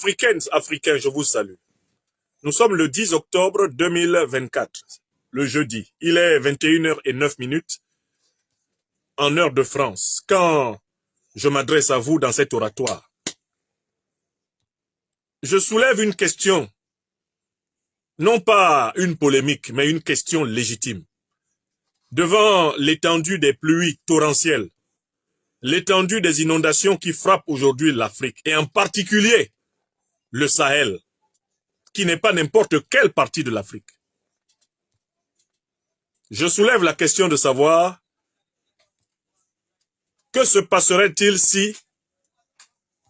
Africaines, Africains, je vous salue. Nous sommes le 10 octobre 2024, le jeudi. Il est 21h09 en heure de France, quand je m'adresse à vous dans cet oratoire. Je soulève une question, non pas une polémique, mais une question légitime. Devant l'étendue des pluies torrentielles, l'étendue des inondations qui frappent aujourd'hui l'Afrique, et en particulier le Sahel, qui n'est pas n'importe quelle partie de l'Afrique. Je soulève la question de savoir que se passerait-il si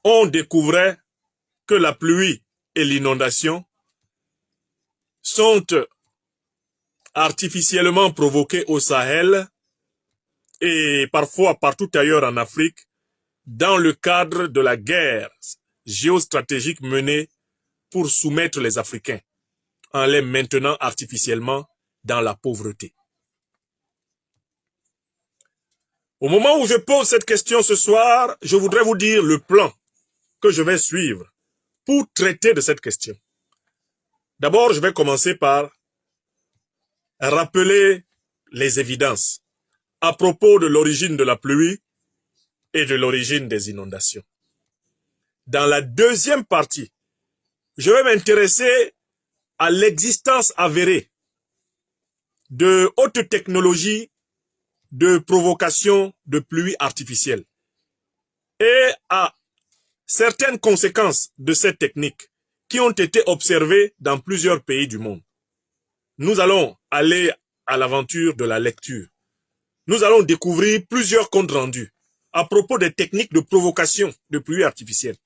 on découvrait que la pluie et l'inondation sont artificiellement provoquées au Sahel et parfois partout ailleurs en Afrique dans le cadre de la guerre géostratégique menée pour soumettre les Africains en les maintenant artificiellement dans la pauvreté. Au moment où je pose cette question ce soir, je voudrais vous dire le plan que je vais suivre pour traiter de cette question. D'abord, je vais commencer par rappeler les évidences à propos de l'origine de la pluie et de l'origine des inondations. Dans la deuxième partie, je vais m'intéresser à l'existence avérée de hautes technologies de provocation de pluie artificielle et à certaines conséquences de cette technique qui ont été observées dans plusieurs pays du monde. Nous allons aller à l'aventure de la lecture. Nous allons découvrir plusieurs comptes rendus à propos des techniques de provocation de pluie artificielle.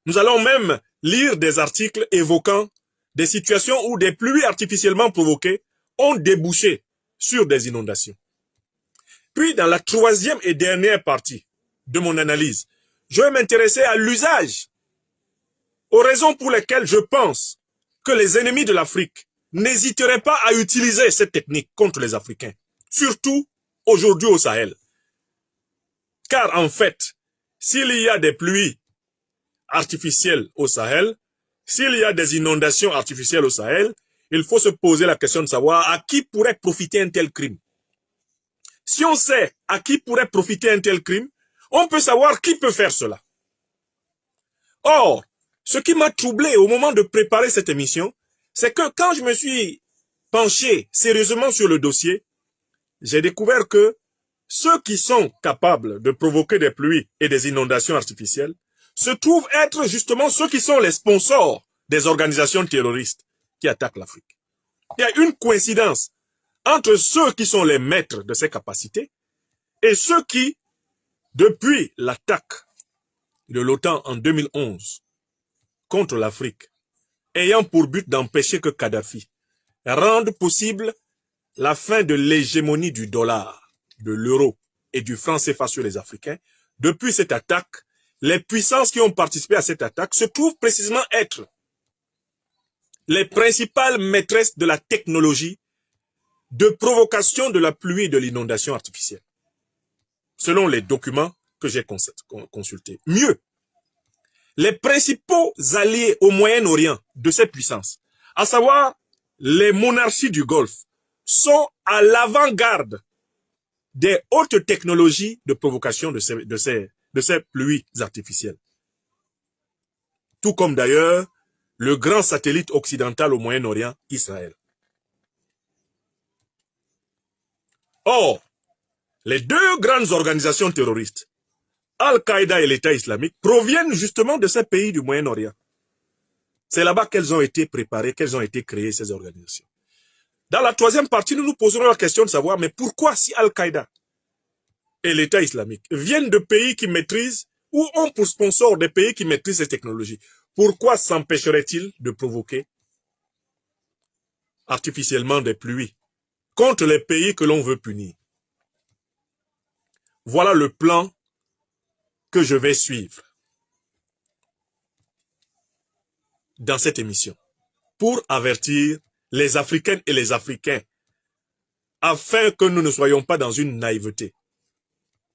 Nous allons même lire des articles évoquant des situations où des pluies artificiellement provoquées ont débouché sur des inondations. Puis, dans la troisième et dernière partie de mon analyse, je vais m'intéresser à l'usage, aux raisons pour lesquelles je pense que les ennemis de l'Afrique n'hésiteraient pas à utiliser cette technique contre les Africains, surtout aujourd'hui au Sahel. Car en fait, s'il y a des pluies artificielles au Sahel, s'il y a des inondations artificielles au Sahel, il faut se poser la question de savoir à qui pourrait profiter un tel crime. Si on sait à qui pourrait profiter un tel crime, on peut savoir qui peut faire cela. Or, ce qui m'a troublé au moment de préparer cette émission, c'est que quand je me suis penché sérieusement sur le dossier, j'ai découvert que ceux qui sont capables de provoquer des pluies et des inondations artificielles se trouvent être justement ceux qui sont les sponsors des organisations terroristes qui attaquent l'Afrique. Il y a une coïncidence entre ceux qui sont les maîtres de ces capacités et ceux qui, depuis l'attaque de l'OTAN en 2011 contre l'Afrique, ayant pour but d'empêcher que Kadhafi rende possible la fin de l'hégémonie du dollar, de l'euro et du franc CFA sur les Africains, depuis cette attaque, les puissances qui ont participé à cette attaque se trouvent précisément être les principales maîtresses de la technologie de provocation de la pluie et de l'inondation artificielle, selon les documents que j'ai consultés. Mieux, les principaux alliés au Moyen-Orient de ces puissances, à savoir les monarchies du Golfe, sont à l'avant-garde des hautes technologies de provocation de ces pluies artificielles. Tout comme d'ailleurs le grand satellite occidental au Moyen-Orient, Israël. Or, les deux grandes organisations terroristes, Al-Qaïda et l'État islamique, proviennent justement de ces pays du Moyen-Orient. C'est là-bas qu'elles ont été préparées, qu'elles ont été créées, ces organisations. Dans la troisième partie, nous nous poserons la question de savoir, mais pourquoi si Al-Qaïda et l'État islamique viennent de pays qui maîtrisent ou ont pour sponsor des pays qui maîtrisent ces technologies, pourquoi s'empêcherait-il de provoquer artificiellement des pluies contre les pays que l'on veut punir? Voilà le plan que je vais suivre dans cette émission pour avertir les Africaines et les Africains afin que nous ne soyons pas dans une naïveté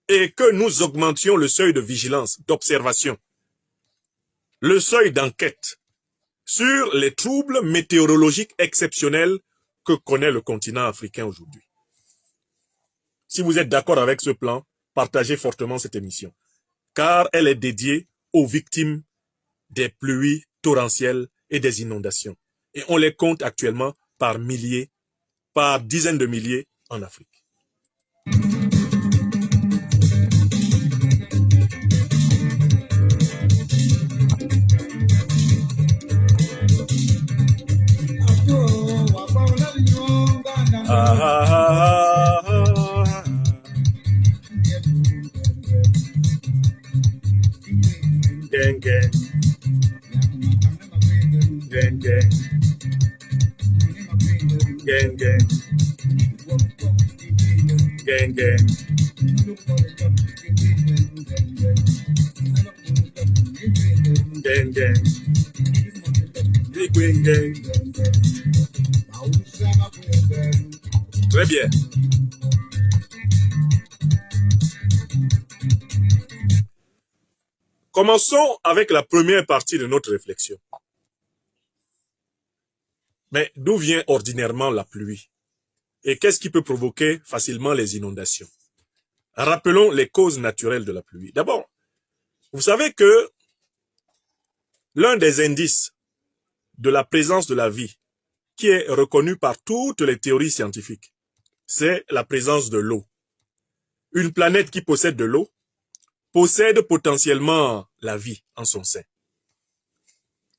et que nous augmentions le seuil de vigilance, d'observation le seuil d'enquête sur les troubles météorologiques exceptionnels que connaît le continent africain aujourd'hui. Si vous êtes d'accord avec ce plan, partagez fortement cette émission, car elle est dédiée aux victimes des pluies torrentielles et des inondations. Et on les compte actuellement par milliers, par dizaines de milliers en Afrique. Gang, gang. Gang, gang. Gang, gang. Gang, gang. Gang, gang. Big wing gang. Très bien. Commençons avec la première partie de notre réflexion. Mais d'où vient ordinairement la pluie? Et qu'est-ce qui peut provoquer facilement les inondations? Rappelons les causes naturelles de la pluie. D'abord, vous savez que l'un des indices de la présence de la vie, qui est reconnu par toutes les théories scientifiques, c'est la présence de l'eau. Une planète qui possède de l'eau possède potentiellement la vie en son sein.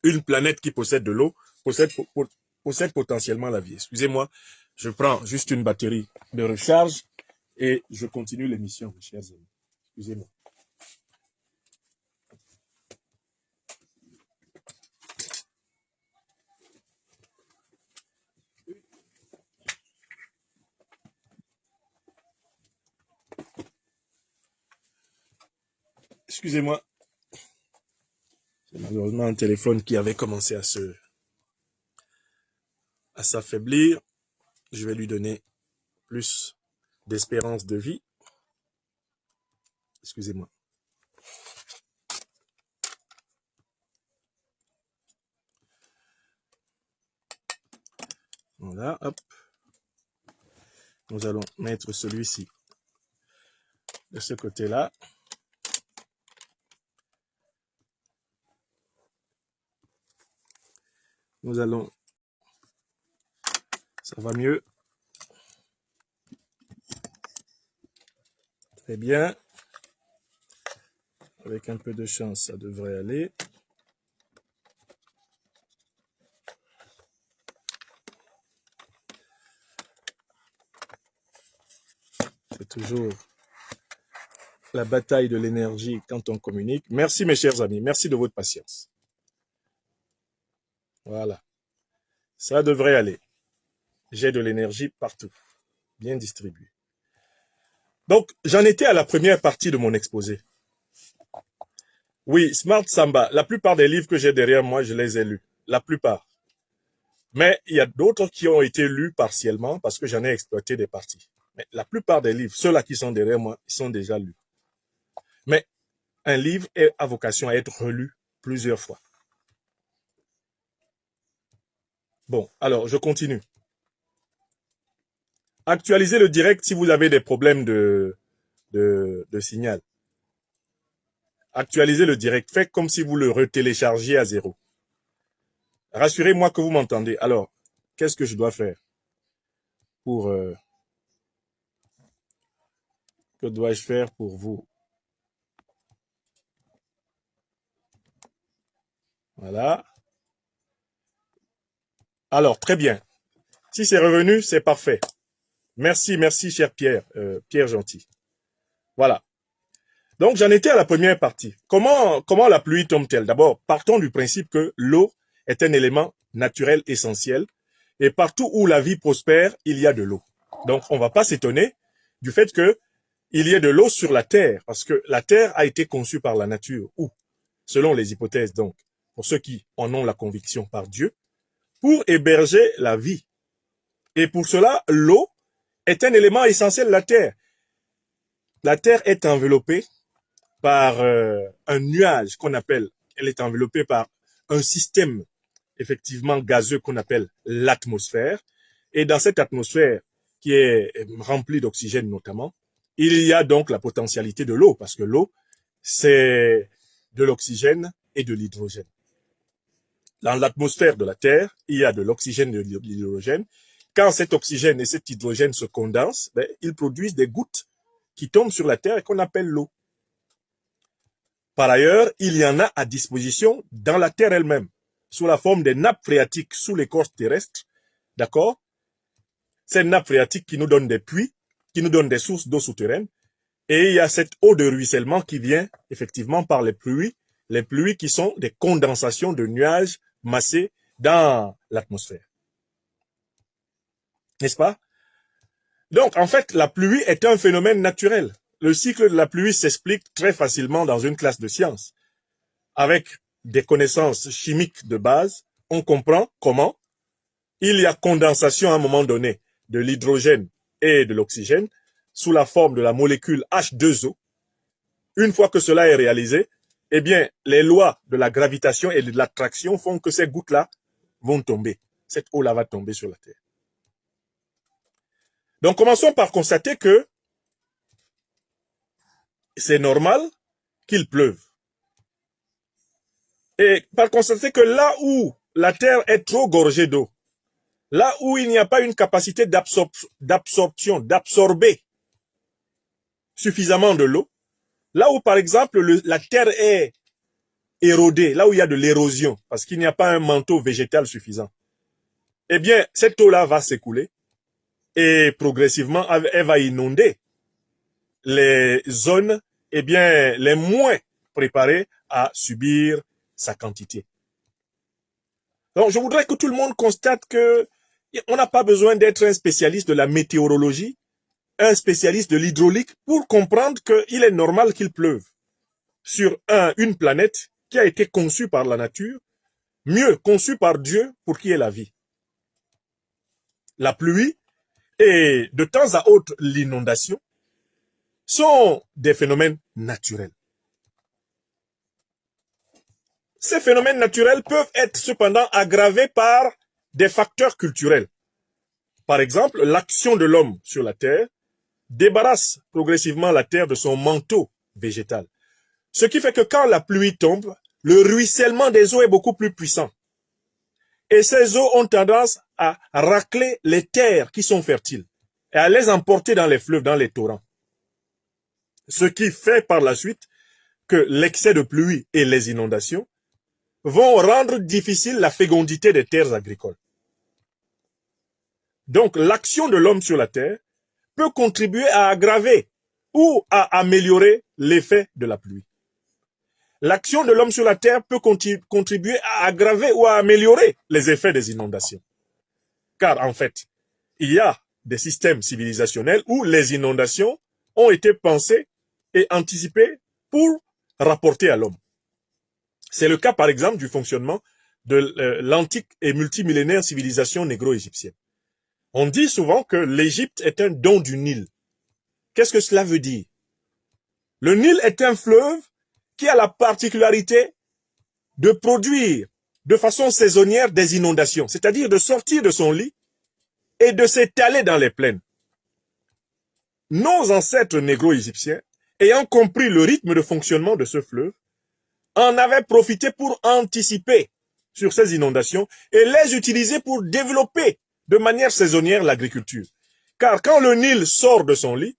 Une planète qui possède de l'eau possède potentiellement la vie. Excusez-moi, je prends juste une batterie de recharge et je continue l'émission, mes chers amis. Excusez-moi. Excusez-moi. C'est malheureusement un téléphone qui avait commencé à s'affaiblir. Je vais lui donner plus d'espérance de vie. Excusez-moi. Voilà, hop. Nous allons mettre celui-ci de ce côté-là. Nous allons... Ça va mieux. Très bien. Avec un peu de chance, ça devrait aller. C'est toujours la bataille de l'énergie quand on communique. Merci mes chers amis, merci de votre patience. Voilà. Ça devrait aller. J'ai de l'énergie partout, bien distribuée. Donc, j'en étais à la première partie de mon exposé. Oui, Smart Samba, la plupart des livres que j'ai derrière moi, je les ai lus. La plupart. Mais il y a d'autres qui ont été lus partiellement parce que j'en ai exploité des parties. Mais la plupart des livres, ceux-là qui sont derrière moi, ils sont déjà lus. Mais un livre a vocation à être relu plusieurs fois. Bon, alors, je continue. Actualisez le direct si vous avez des problèmes de signal. Actualisez le direct. Faites comme si vous le retéléchargiez à 0. Rassurez-moi que vous m'entendez. Alors, qu'est-ce que je dois faire pour... que dois-je faire pour vous? Voilà. Alors, très bien. Si c'est revenu, c'est parfait. Merci, merci, cher Pierre. Pierre Gentil. Voilà. Donc, j'en étais à la première partie. Comment la pluie tombe-t-elle? D'abord, partons du principe que l'eau est un élément naturel essentiel. Et partout où la vie prospère, il y a de l'eau. Donc, on ne va pas s'étonner du fait qu'il y ait de l'eau sur la Terre. Parce que la Terre a été conçue par la nature. Ou, selon les hypothèses, donc, pour ceux qui en ont la conviction par Dieu, pour héberger la vie. Et pour cela, l'eau est un élément essentiel de la Terre. La Terre est enveloppée par un nuage qu'on appelle elle est enveloppée par un système effectivement gazeux qu'on appelle l'atmosphère. Et dans cette atmosphère qui est remplie d'oxygène notamment, il y a donc la potentialité de l'eau, parce que l'eau, c'est de l'oxygène et de l'hydrogène. Dans l'atmosphère de la Terre, il y a de l'oxygène et de l'hydrogène. Quand cet oxygène et cet hydrogène se condensent, ils produisent des gouttes qui tombent sur la Terre et qu'on appelle l'eau. Par ailleurs, il y en a à disposition dans la Terre elle-même, sous la forme des nappes phréatiques sous l'écorce terrestre, d'accord? Ces nappes phréatiques qui nous donnent des puits, qui nous donnent des sources d'eau souterraine, et il y a cette eau de ruissellement qui vient effectivement par les pluies qui sont des condensations de nuages massés dans l'atmosphère. N'est-ce pas? Donc, en fait, la pluie est un phénomène naturel. Le cycle de la pluie s'explique très facilement dans une classe de sciences. Avec des connaissances chimiques de base, on comprend comment il y a condensation à un moment donné de l'hydrogène et de l'oxygène sous la forme de la molécule H2O. Une fois que cela est réalisé, eh bien, les lois de la gravitation et de l'attraction font que ces gouttes-là vont tomber. Cette eau-là va tomber sur la Terre. Donc, commençons par constater que c'est normal qu'il pleuve. Et par constater que là où la Terre est trop gorgée d'eau, là où il n'y a pas une capacité d'absorption, d'absorber suffisamment de l'eau, là où par exemple la Terre est érodée, là où il y a de l'érosion, parce qu'il n'y a pas un manteau végétal suffisant, eh bien cette eau-là va s'écouler et progressivement elle va inonder les zones les moins préparées à subir sa quantité. Donc je voudrais que tout le monde constate que on n'a pas besoin d'être un spécialiste de la météorologie, un spécialiste de l'hydraulique pour comprendre qu'il est normal qu'il pleuve sur une planète qui a été conçue par la nature, mieux conçue par Dieu pour qui est la vie. La pluie et de temps à autre l'inondation sont des phénomènes naturels. Ces phénomènes naturels peuvent être cependant aggravés par des facteurs culturels. Par exemple, l'action de l'homme sur la terre débarrasse progressivement la terre de son manteau végétal. Ce qui fait que quand la pluie tombe, le ruissellement des eaux est beaucoup plus puissant. Et ces eaux ont tendance à racler les terres qui sont fertiles et à les emporter dans les fleuves, dans les torrents. Ce qui fait par la suite que l'excès de pluie et les inondations vont rendre difficile la fécondité des terres agricoles. Donc l'action de l'homme sur la terre peut contribuer à aggraver ou à améliorer l'effet de la pluie. L'action de l'homme sur la terre peut contribuer à aggraver ou à améliorer les effets des inondations. Car en fait, il y a des systèmes civilisationnels où les inondations ont été pensées et anticipées pour rapporter à l'homme. C'est le cas par exemple du fonctionnement de l'antique et multimillénaire civilisation négro-égyptienne. On dit souvent que l'Égypte est un don du Nil. Qu'est-ce que cela veut dire? Le Nil est un fleuve qui a la particularité de produire de façon saisonnière des inondations, c'est-à-dire de sortir de son lit et de s'étaler dans les plaines. Nos ancêtres négro-égyptiens, ayant compris le rythme de fonctionnement de ce fleuve, en avaient profité pour anticiper sur ces inondations et les utiliser pour développer de manière saisonnière l'agriculture. Car quand le Nil sort de son lit,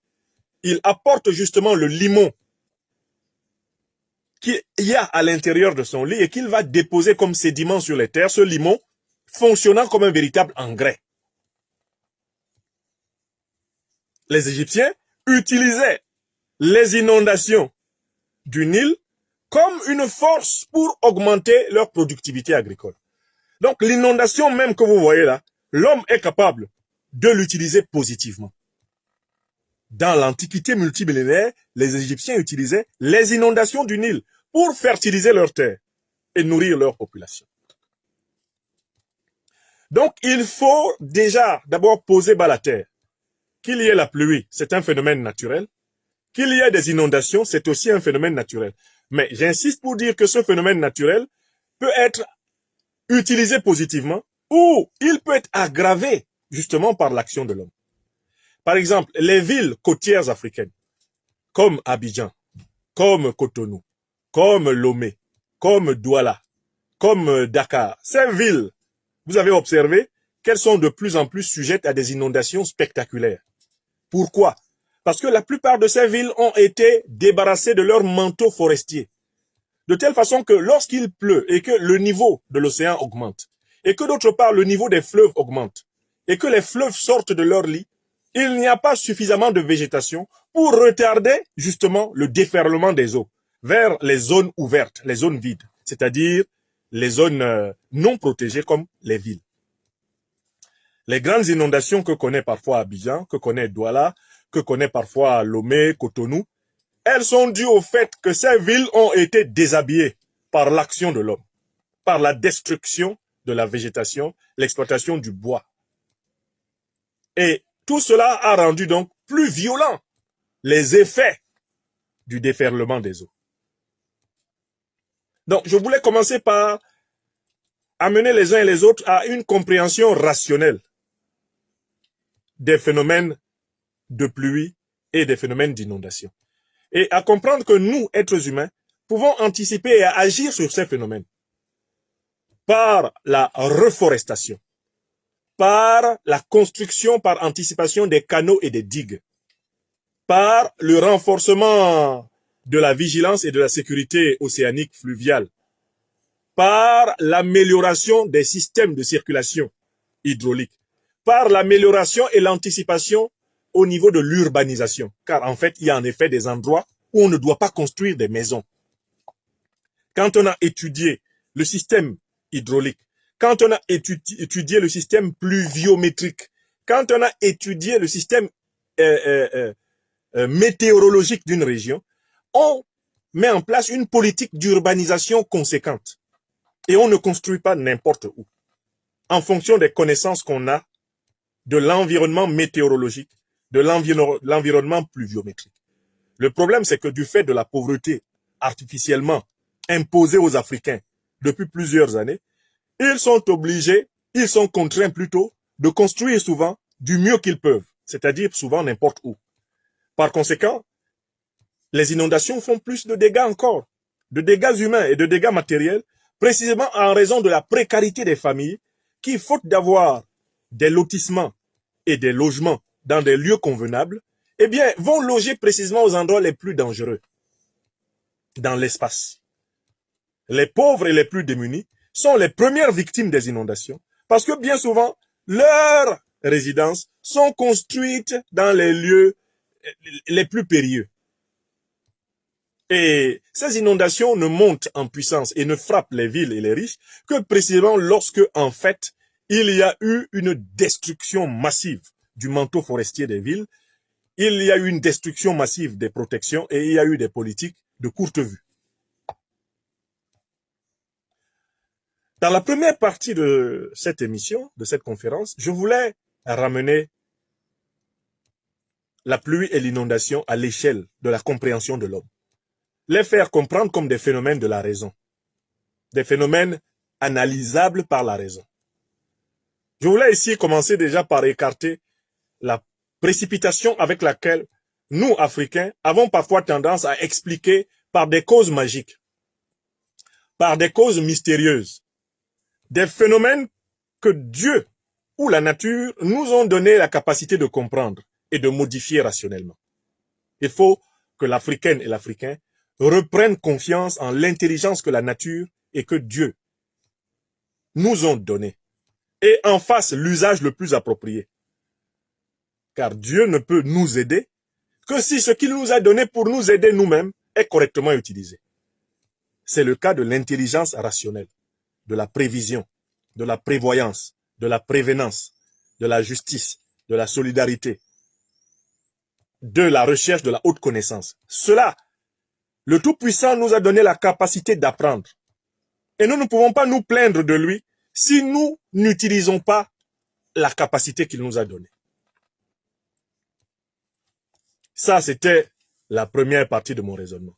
il apporte justement le limon qu'il y a à l'intérieur de son lit et qu'il va déposer comme sédiment sur les terres, ce limon fonctionnant comme un véritable engrais. Les Égyptiens utilisaient les inondations du Nil comme une force pour augmenter leur productivité agricole. Donc l'inondation même que vous voyez là, l'homme est capable de l'utiliser positivement. Dans l'Antiquité multimillénaire, les Égyptiens utilisaient les inondations du Nil pour fertiliser leurs terres et nourrir leur population. Donc, il faut déjà d'abord poser bas la terre. Qu'il y ait la pluie, c'est un phénomène naturel. Qu'il y ait des inondations, c'est aussi un phénomène naturel. Mais j'insiste pour dire que ce phénomène naturel peut être utilisé positivement ou il peut être aggravé justement par l'action de l'homme. Par exemple, les villes côtières africaines, comme Abidjan, comme Cotonou, comme Lomé, comme Douala, comme Dakar, ces villes, vous avez observé qu'elles sont de plus en plus sujettes à des inondations spectaculaires. Pourquoi? Parce que la plupart de ces villes ont été débarrassées de leur manteau forestier. De telle façon que lorsqu'il pleut et que le niveau de l'océan augmente, et que d'autre part le niveau des fleuves augmente, et que les fleuves sortent de leur lit, il n'y a pas suffisamment de végétation pour retarder justement le déferlement des eaux vers les zones ouvertes, les zones vides, c'est-à-dire les zones non protégées comme les villes. Les grandes inondations que connaît parfois Abidjan, que connaît Douala, que connaît parfois Lomé, Cotonou, elles sont dues au fait que ces villes ont été déshabillées par l'action de l'homme, par la destruction de la végétation, l'exploitation du bois. Et tout cela a rendu donc plus violents les effets du déferlement des eaux. Donc, je voulais commencer par amener les uns et les autres à une compréhension rationnelle des phénomènes de pluie et des phénomènes d'inondation. Et à comprendre que nous, êtres humains, pouvons anticiper et agir sur ces phénomènes par la reforestation, par la construction par anticipation des canaux et des digues, par le renforcement de la vigilance et de la sécurité océanique fluviale, par l'amélioration des systèmes de circulation hydraulique, par l'amélioration et l'anticipation au niveau de l'urbanisation. Car en fait, il y a en effet des endroits où on ne doit pas construire des maisons. Quand on a étudié le système hydraulique, quand on a étudié le système pluviométrique, quand on a étudié le système météorologique d'une région, on met en place une politique d'urbanisation conséquente. Et on ne construit pas n'importe où. En fonction des connaissances qu'on a de l'environnement météorologique, de l'environnement pluviométrique. Le problème, c'est que du fait de la pauvreté artificiellement imposée aux Africains depuis plusieurs années, ils sont contraints plutôt de construire souvent du mieux qu'ils peuvent, c'est-à-dire souvent n'importe où. Par conséquent, les inondations font plus de dégâts encore, de dégâts humains et de dégâts matériels, précisément en raison de la précarité des familles qui, faute d'avoir des lotissements et des logements dans des lieux convenables, eh bien, vont loger précisément aux endroits les plus dangereux, dans l'espace. Les pauvres et les plus démunis sont les premières victimes des inondations parce que bien souvent, leurs résidences sont construites dans les lieux les plus périlleux. Et ces inondations ne montent en puissance et ne frappent les villes et les riches que précisément lorsque, en fait, il y a eu une destruction massive du manteau forestier des villes, il y a eu une destruction massive des protections et il y a eu des politiques de courte vue. Dans la première partie de cette émission, de cette conférence, je voulais ramener la pluie et l'inondation à l'échelle de la compréhension de l'homme. Les faire comprendre comme des phénomènes de la raison, des phénomènes analysables par la raison. Je voulais ici commencer déjà par écarter la précipitation avec laquelle nous, Africains, avons parfois tendance à expliquer par des causes magiques, par des causes mystérieuses, des phénomènes que Dieu ou la nature nous ont donné la capacité de comprendre et de modifier rationnellement. Il faut que l'Africaine et l'Africain reprennent confiance en l'intelligence que la nature et que Dieu nous ont donnée et en fassent l'usage le plus approprié. Car Dieu ne peut nous aider que si ce qu'il nous a donné pour nous aider nous-mêmes est correctement utilisé. C'est le cas de l'intelligence rationnelle, de la prévision, de la prévoyance, de la prévenance, de la justice, de la solidarité, de la recherche de la haute connaissance. Cela, le Tout-Puissant nous a donné la capacité d'apprendre. Et nous ne pouvons pas nous plaindre de lui si nous n'utilisons pas la capacité qu'il nous a donnée. Ça, c'était la première partie de mon raisonnement.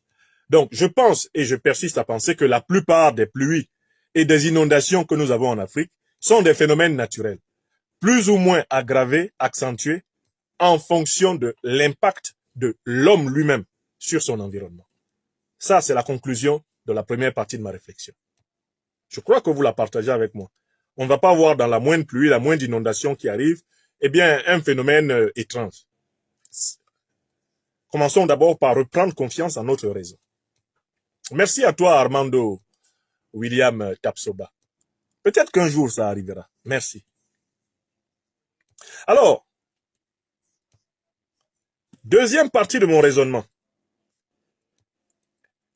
Donc, je pense et je persiste à penser que la plupart des pluies et des inondations que nous avons en Afrique sont des phénomènes naturels, plus ou moins aggravés, accentués, en fonction de l'impact de l'homme lui-même sur son environnement. Ça, c'est la conclusion de la première partie de ma réflexion. Je crois que vous la partagez avec moi. On ne va pas voir dans la moindre pluie, la moindre inondation qui arrive, eh bien, un phénomène étrange. Commençons d'abord par reprendre confiance en notre réseau. Merci à toi, Armando William Tapsoba. Peut-être qu'un jour, ça arrivera. Merci. Alors, deuxième partie de mon raisonnement.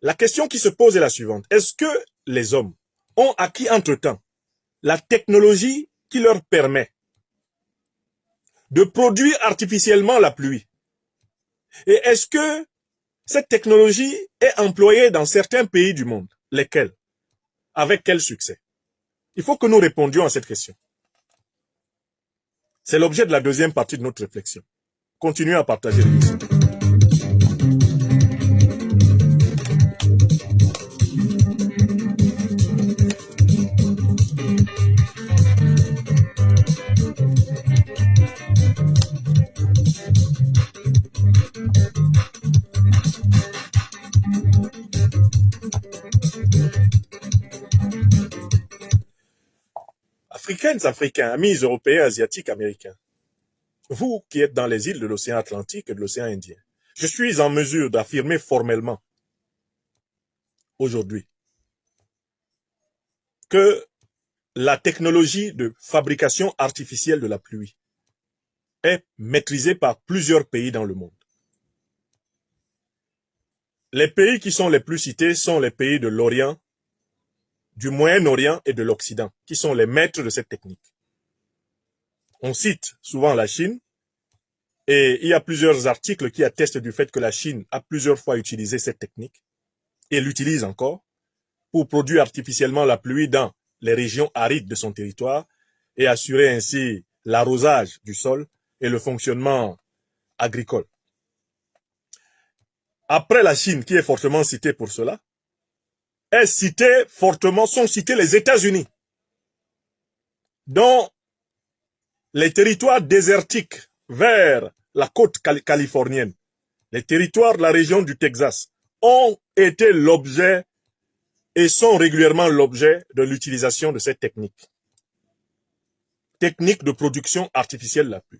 La question qui se pose est la suivante. Est-ce que les hommes ont acquis entre-temps la technologie qui leur permet de produire artificiellement la pluie? Et est-ce que cette technologie est employée dans certains pays du monde? Lesquels? Avec quel succès? Il faut que nous répondions à cette question. C'est l'objet de la deuxième partie de notre réflexion. Continuez à partager l'émission. Africaines, Africains, amis européens, asiatiques, américains, vous qui êtes dans les îles de l'océan Atlantique et de l'océan Indien, je suis en mesure d'affirmer formellement aujourd'hui que la technologie de fabrication artificielle de la pluie est maîtrisée par plusieurs pays dans le monde. Les pays qui sont les plus cités sont les pays de l'Orient, du Moyen-Orient et de l'Occident, qui sont les maîtres de cette technique. On cite souvent la Chine, et il y a plusieurs articles qui attestent du fait que la Chine a plusieurs fois utilisé cette technique, et l'utilise encore, pour produire artificiellement la pluie dans les régions arides de son territoire, et assurer ainsi l'arrosage du sol et le fonctionnement agricole. Après la Chine, qui est fortement citée pour cela, sont cités les États-Unis, dont les territoires désertiques vers la côte californienne, les territoires de la région du Texas, ont été l'objet et sont régulièrement l'objet de l'utilisation de cette technique. Technique de production artificielle de la pluie.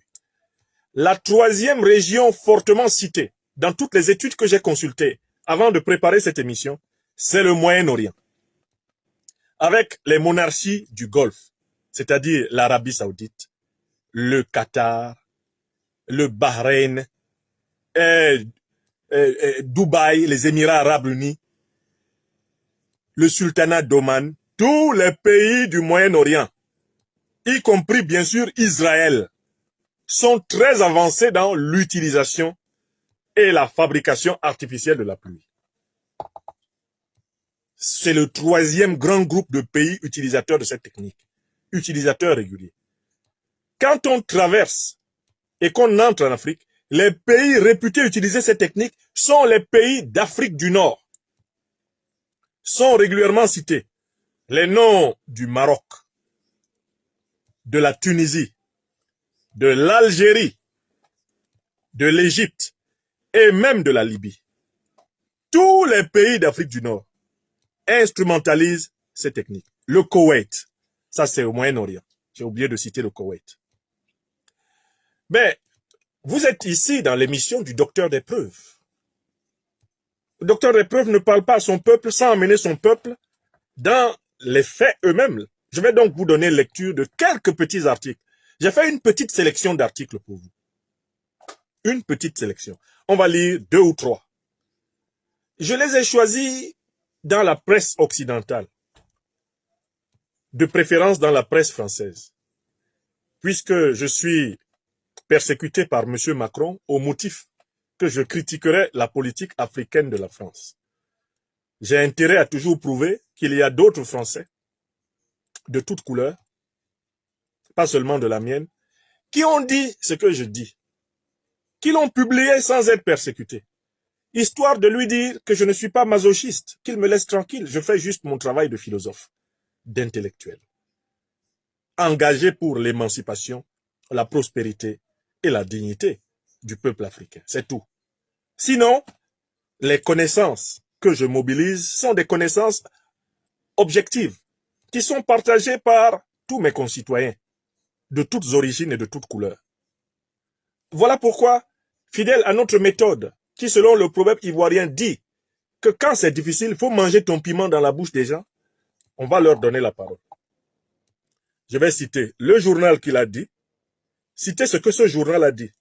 La troisième région fortement citée dans toutes les études que j'ai consultées avant de préparer cette émission, c'est le Moyen-Orient, avec les monarchies du Golfe, c'est-à-dire l'Arabie Saoudite, le Qatar, le Bahreïn, Dubaï, les Émirats Arabes Unis, le Sultanat d'Oman, tous les pays du Moyen-Orient, y compris bien sûr Israël, sont très avancés dans l'utilisation et la fabrication artificielle de la pluie. C'est le troisième grand groupe de pays utilisateurs de cette technique, utilisateurs réguliers. Quand on traverse et qu'on entre en Afrique, les pays réputés utiliser cette technique sont les pays d'Afrique du Nord. Sont régulièrement cités les noms du Maroc, de la Tunisie, de l'Algérie, de l'Égypte et même de la Libye. Tous les pays d'Afrique du Nord instrumentalisent ces techniques. Le Koweït, ça c'est au Moyen-Orient. J'ai oublié de citer le Koweït. Mais vous êtes ici dans l'émission du docteur des preuves. Le docteur des preuves ne parle pas à son peuple sans amener son peuple dans les faits eux-mêmes. Je vais donc vous donner lecture de quelques petits articles. J'ai fait une petite sélection d'articles pour vous. Une petite sélection. On va lire 2 ou 3. Je les ai choisis dans la presse occidentale, de préférence dans la presse française, puisque je suis persécuté par M. Macron au motif que je critiquerais la politique africaine de la France. J'ai intérêt à toujours prouver qu'il y a d'autres Français, de toutes couleurs, pas seulement de la mienne, qui ont dit ce que je dis, qui l'ont publié sans être persécutés, histoire de lui dire que je ne suis pas masochiste, qu'il me laisse tranquille, je fais juste mon travail de philosophe, d'intellectuel, engagé pour l'émancipation, la prospérité et la dignité du peuple africain. C'est tout. Sinon, les connaissances que je mobilise sont des connaissances objectives qui sont partagées par tous mes concitoyens de toutes origines et de toutes couleurs. Voilà pourquoi, fidèle à notre méthode, qui selon le proverbe ivoirien dit que quand c'est difficile, il faut manger ton piment dans la bouche des gens, on va leur donner la parole. Je vais citer le journal qu'il a dit, citer ce que ce journal a dit,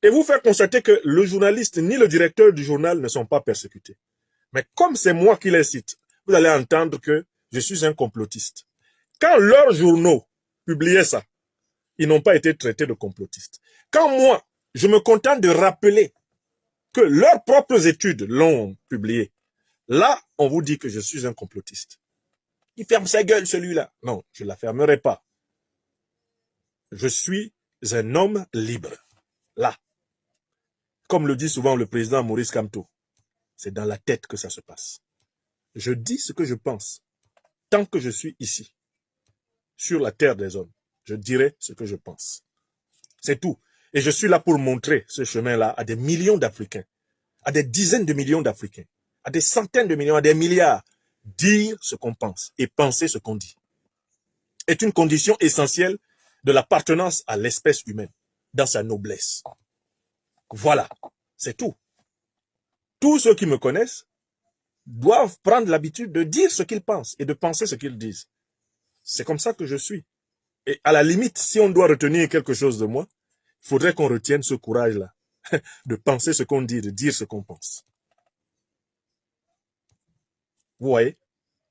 et vous faire constater que le journaliste ni le directeur du journal ne sont pas persécutés. Mais comme c'est moi qui les cite, vous allez entendre que je suis un complotiste. Quand leurs journaux publiaient ça, ils n'ont pas été traités de complotistes. Quand moi, je me contente de rappeler que leurs propres études l'ont publié, là, on vous dit que je suis un complotiste. Il ferme sa gueule, celui-là. Non, je ne la fermerai pas. Je suis un homme libre. Là. Comme le dit souvent le président Maurice Kamto, c'est dans la tête que ça se passe. Je dis ce que je pense. Tant que je suis ici, sur la terre des hommes, je dirai ce que je pense. C'est tout. Et je suis là pour montrer ce chemin-là à des millions d'Africains, à des dizaines de millions d'Africains, à des centaines de millions, à des milliards. Dire ce qu'on pense et penser ce qu'on dit est une condition essentielle de l'appartenance à l'espèce humaine, dans sa noblesse. Voilà, c'est tout. Tous ceux qui me connaissent doivent prendre l'habitude de dire ce qu'ils pensent et de penser ce qu'ils disent. C'est comme ça que je suis. Et à la limite, si on doit retenir quelque chose de moi, il faudrait qu'on retienne ce courage-là, de penser ce qu'on dit, de dire ce qu'on pense. Vous voyez?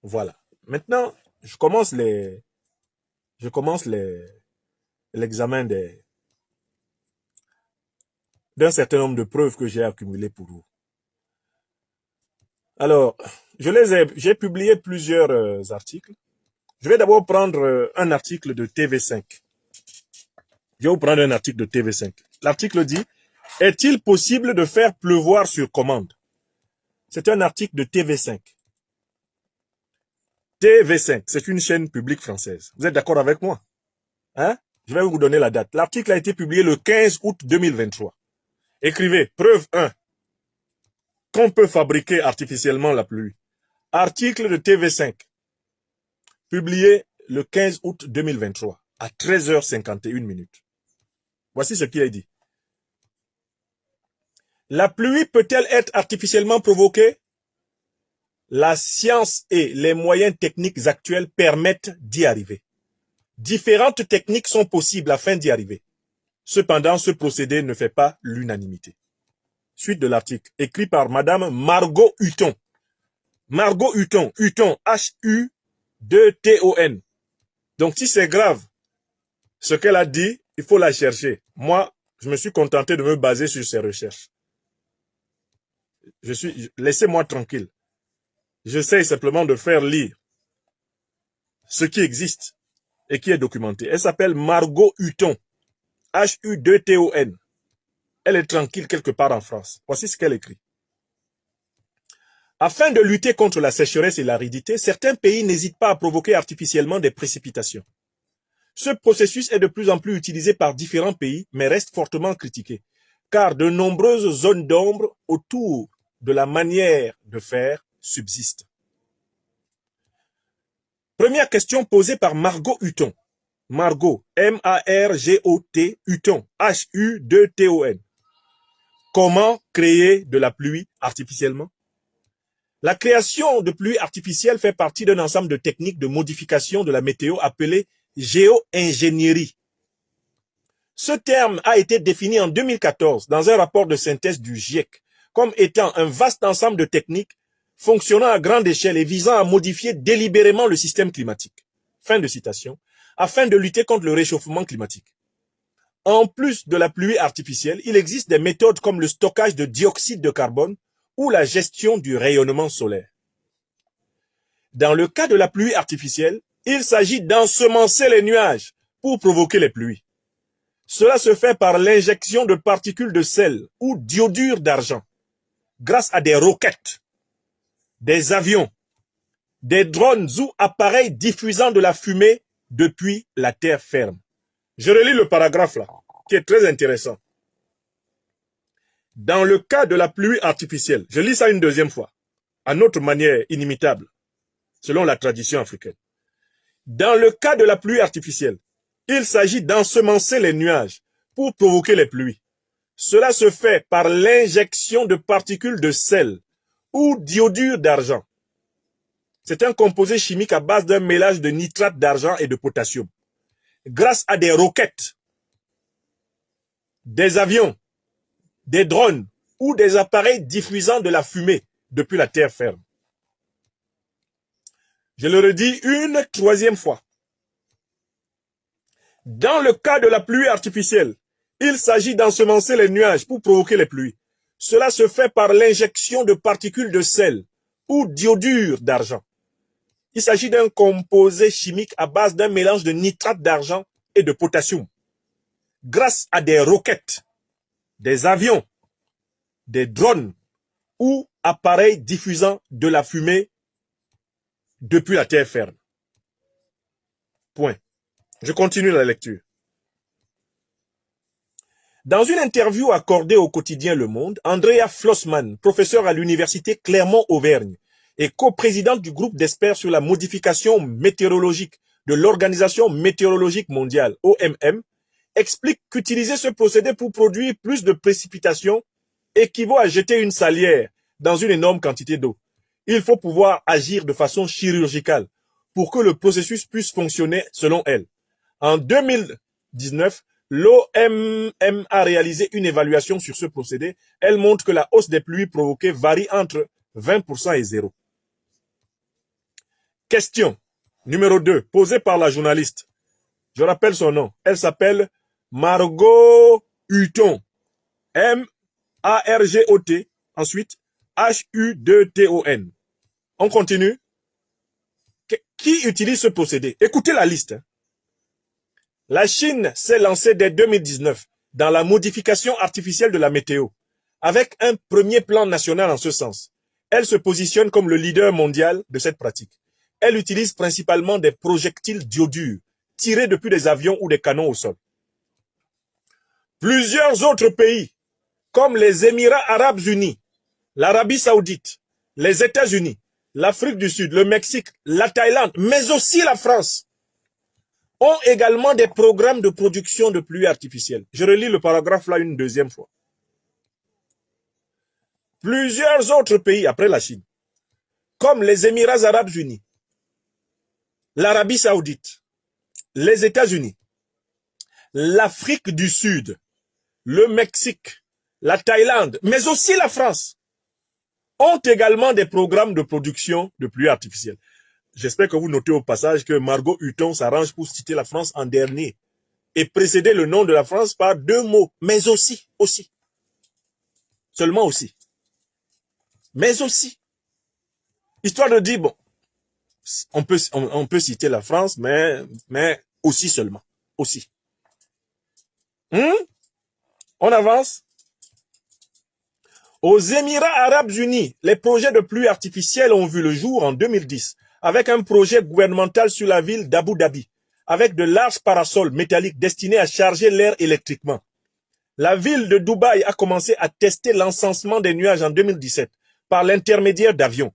Voilà. Maintenant, je commence l'examen d'un certain nombre de preuves que j'ai accumulées pour vous. Alors, j'ai publié plusieurs articles. Je vais d'abord prendre un article de TV5. Je vais vous prendre un article de TV5. L'article dit, est-il possible de faire pleuvoir sur commande? C'est un article de TV5. TV5, c'est une chaîne publique française. Vous êtes d'accord avec moi? Hein? Je vais vous donner la date. L'article a été publié le 15 août 2023. Écrivez, preuve 1, qu'on peut fabriquer artificiellement la pluie. Article de TV5, publié le 15 août 2023, à 13h51. Voici ce qu'il a dit. La pluie peut-elle être artificiellement provoquée? La science et les moyens techniques actuels permettent d'y arriver. Différentes techniques sont possibles afin d'y arriver. Cependant, ce procédé ne fait pas l'unanimité. Suite de l'article, écrit par Madame Margot Hutton. Margot Hutton, Hutton, H-U-2-T-O-N. Donc, si c'est grave, ce qu'elle a dit, il faut la chercher. Moi, je me suis contenté de me baser sur ses recherches. Laissez-moi tranquille. J'essaie simplement de faire lire ce qui existe et qui est documenté. Elle s'appelle Margot Hutton, H-U-2-T-O-N. Elle est tranquille quelque part en France. Voici ce qu'elle écrit. Afin de lutter contre la sécheresse et l'aridité, certains pays n'hésitent pas à provoquer artificiellement des précipitations. Ce processus est de plus en plus utilisé par différents pays, mais reste fortement critiqué, car de nombreuses zones d'ombre autour de la manière de faire subsistent. Première question posée par Margot Hutton. Margot, M-A-R-G-O-T, Hutton, H-U-2-T-O-N. Comment créer de la pluie artificiellement? La création de pluie artificielle fait partie d'un ensemble de techniques de modification de la météo appelées géo-ingénierie. Ce terme a été défini en 2014 dans un rapport de synthèse du GIEC comme étant un vaste ensemble de techniques fonctionnant à grande échelle et visant à modifier délibérément le système climatique. Fin de citation. Afin de lutter contre le réchauffement climatique. En plus de la pluie artificielle, il existe des méthodes comme le stockage de dioxyde de carbone ou la gestion du rayonnement solaire. Dans le cas de la pluie artificielle, il s'agit d'ensemencer les nuages pour provoquer les pluies. Cela se fait par l'injection de particules de sel ou d'iodure d'argent grâce à des roquettes, des avions, des drones ou appareils diffusant de la fumée depuis la terre ferme. Je relis le paragraphe là, qui est très intéressant. Dans le cas de la pluie artificielle, je lis ça une deuxième fois, à notre manière inimitable, selon la tradition africaine. Dans le cas de la pluie artificielle, il s'agit d'ensemencer les nuages pour provoquer les pluies. Cela se fait par l'injection de particules de sel ou d'iodure d'argent. C'est un composé chimique à base d'un mélange de nitrate d'argent et de potassium. Grâce à des roquettes, des avions, des drones ou des appareils diffusant de la fumée depuis la terre ferme. Je le redis une troisième fois. Dans le cas de la pluie artificielle, il s'agit d'ensemencer les nuages pour provoquer les pluies. Cela se fait par l'injection de particules de sel ou d'iodure d'argent. Il s'agit d'un composé chimique à base d'un mélange de nitrate d'argent et de potassium. Grâce à des roquettes, des avions, des drones ou appareils diffusant de la fumée depuis la terre ferme. Point. Je continue la lecture. Dans une interview accordée au quotidien Le Monde, Andrea Flossmann, professeur à l'université Clermont-Auvergne et coprésidente du groupe d'experts sur la modification météorologique de l'Organisation météorologique mondiale, OMM, explique qu'utiliser ce procédé pour produire plus de précipitations équivaut à jeter une salière dans une énorme quantité d'eau. Il faut pouvoir agir de façon chirurgicale pour que le processus puisse fonctionner selon elle. En 2019, l'OMM a réalisé une évaluation sur ce procédé. Elle montre que la hausse des pluies provoquées varie entre 20% et 0. Question numéro 2, posée par la journaliste. Je rappelle son nom. Elle s'appelle Margot Hutton. M-A-R-G-O-T. Ensuite, H-U-2-T-O-N. On continue. Qui utilise ce procédé? Écoutez la liste. La Chine s'est lancée dès 2019 dans la modification artificielle de la météo, avec un premier plan national en ce sens. Elle se positionne comme le leader mondial de cette pratique. Elle utilise principalement des projectiles d'iodure, tirés depuis des avions ou des canons au sol. Plusieurs autres pays, comme les Émirats arabes unis, l'Arabie saoudite, les États-Unis, l'Afrique du Sud, le Mexique, la Thaïlande, mais aussi la France, ont également des programmes de production de pluie artificielle. Je relis le paragraphe là une deuxième fois. Plusieurs autres pays, après la Chine, comme les Émirats arabes unis, l'Arabie saoudite, les États-Unis, l'Afrique du Sud, le Mexique, la Thaïlande, mais aussi la France, ont également des programmes de production de pluie artificielle. J'espère que vous notez au passage que Margot Hutton s'arrange pour citer la France en dernier et précéder le nom de la France par deux mots, mais aussi. Seulement aussi. Mais aussi. Histoire de dire, bon, on peut citer la France, mais aussi seulement. Aussi. On avance. Aux Émirats arabes unis, les projets de pluie artificielle ont vu le jour en 2010, avec un projet gouvernemental sur la ville d'Abu Dhabi, avec de larges parasols métalliques destinés à charger l'air électriquement. La ville de Dubaï a commencé à tester l'encensement des nuages en 2017 par l'intermédiaire d'avions.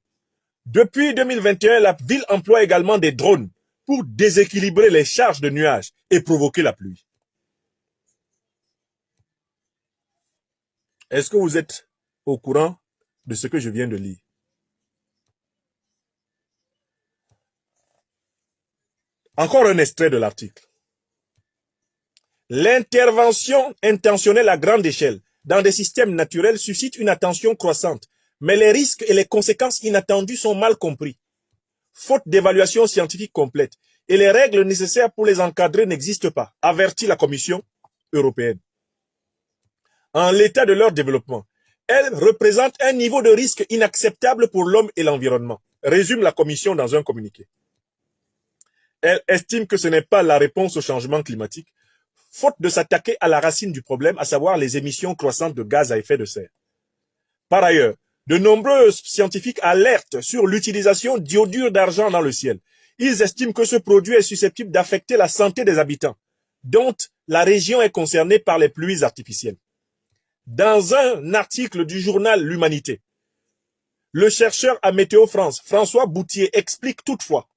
Depuis 2021, la ville emploie également des drones pour déséquilibrer les charges de nuages et provoquer la pluie. Est-ce que vous êtes au courant de ce que je viens de lire? Encore un extrait de l'article. L'intervention intentionnelle à grande échelle dans des systèmes naturels suscite une attention croissante, mais les risques et les conséquences inattendues sont mal compris. Faute d'évaluation scientifique complète et les règles nécessaires pour les encadrer n'existent pas, avertit la Commission européenne. En l'état de leur développement, elles représentent un niveau de risque inacceptable pour l'homme et l'environnement, résume la Commission dans un communiqué. Elle estime que ce n'est pas la réponse au changement climatique, faute de s'attaquer à la racine du problème, à savoir les émissions croissantes de gaz à effet de serre. Par ailleurs, De nombreux scientifiques alertent sur l'utilisation d'iodure d'argent dans le ciel. Ils estiment que ce produit est susceptible d'affecter la santé des habitants, dont la région est concernée par les pluies artificielles. Dans un article du journal L'Humanité, le chercheur à Météo France, François Boutier, explique toutefois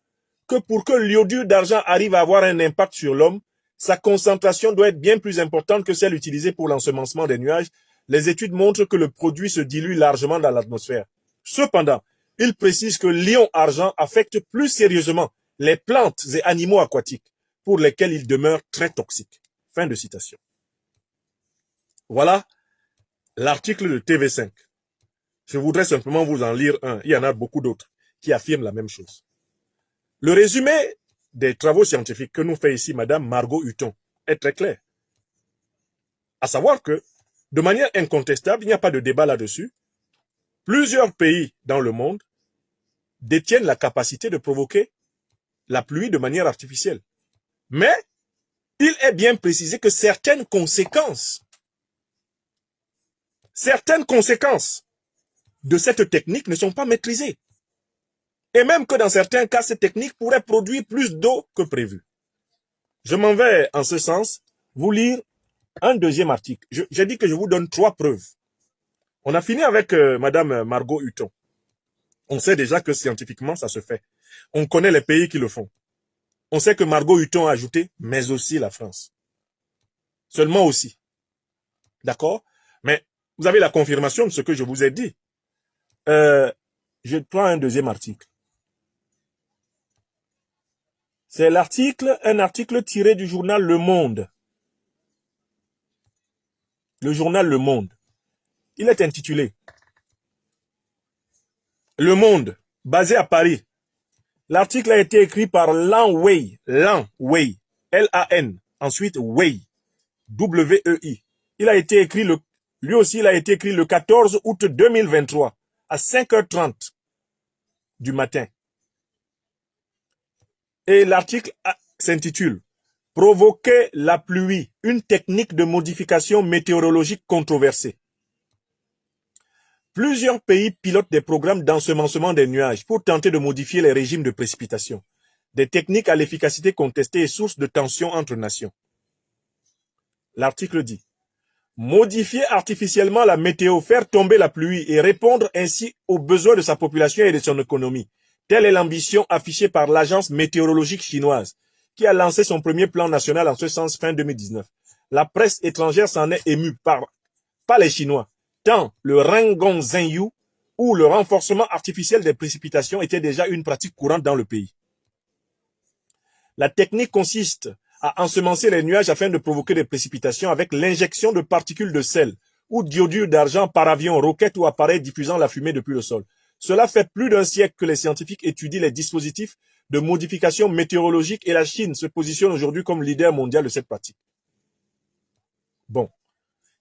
que pour que l'iodure d'argent arrive à avoir un impact sur l'homme, sa concentration doit être bien plus importante que celle utilisée pour l'ensemencement des nuages. Les études montrent que le produit se dilue largement dans l'atmosphère. Cependant, il précise que l'ion argent affecte plus sérieusement les plantes et animaux aquatiques, pour lesquels il demeure très toxique. Fin de citation. Voilà l'article de TV5. Je voudrais simplement vous en lire un. Il y en a beaucoup d'autres qui affirment la même chose. Le résumé des travaux scientifiques que nous fait ici Madame Margot Hutton est très clair. À savoir que, de manière incontestable, il n'y a pas de débat là-dessus, plusieurs pays dans le monde détiennent la capacité de provoquer la pluie de manière artificielle. Mais, il est bien précisé que certaines conséquences de cette technique ne sont pas maîtrisées. Et même que dans certains cas, cette technique pourrait produire plus d'eau que prévu. Je m'en vais en ce sens vous lire un deuxième article. J'ai dit que je vous donne 3 preuves. On a fini avec Madame Margot Hutton. On sait déjà que scientifiquement, ça se fait. On connaît les pays qui le font. On sait que Margot Hutton a ajouté, mais aussi la France. Seulement aussi. D'accord? Mais vous avez la confirmation de ce que je vous ai dit. Je prends un deuxième article. C'est un article tiré du journal Le Monde. Le journal Le Monde. Il est intitulé Le Monde, basé à Paris. L'article a été écrit par Lan Wei, L-A-N, ensuite Wei, W-E-I. Il a été écrit lui aussi, il a été écrit le 14 août 2023 à 5h30 du matin. Et l'article s'intitule Provoquer la pluie, une technique de modification météorologique controversée. Plusieurs pays pilotent des programmes d'ensemencement des nuages pour tenter de modifier les régimes de précipitation. Des techniques à l'efficacité contestée et source de tensions entre nations. L'article dit modifier artificiellement la météo, faire tomber la pluie et répondre ainsi aux besoins de sa population et de son économie. Telle est l'ambition affichée par l'agence météorologique chinoise, qui a lancé son premier plan national en ce sens fin 2019. La presse étrangère s'en est émue par les Chinois, tant le Renggong Zhenyu ou le renforcement artificiel des précipitations était déjà une pratique courante dans le pays. La technique consiste à ensemencer les nuages afin de provoquer des précipitations avec l'injection de particules de sel ou d'iodure d'argent par avion, roquette ou appareil diffusant la fumée depuis le sol. Cela fait plus d'un siècle que les scientifiques étudient les dispositifs de modification météorologique et la Chine se positionne aujourd'hui comme leader mondial de cette pratique. Bon.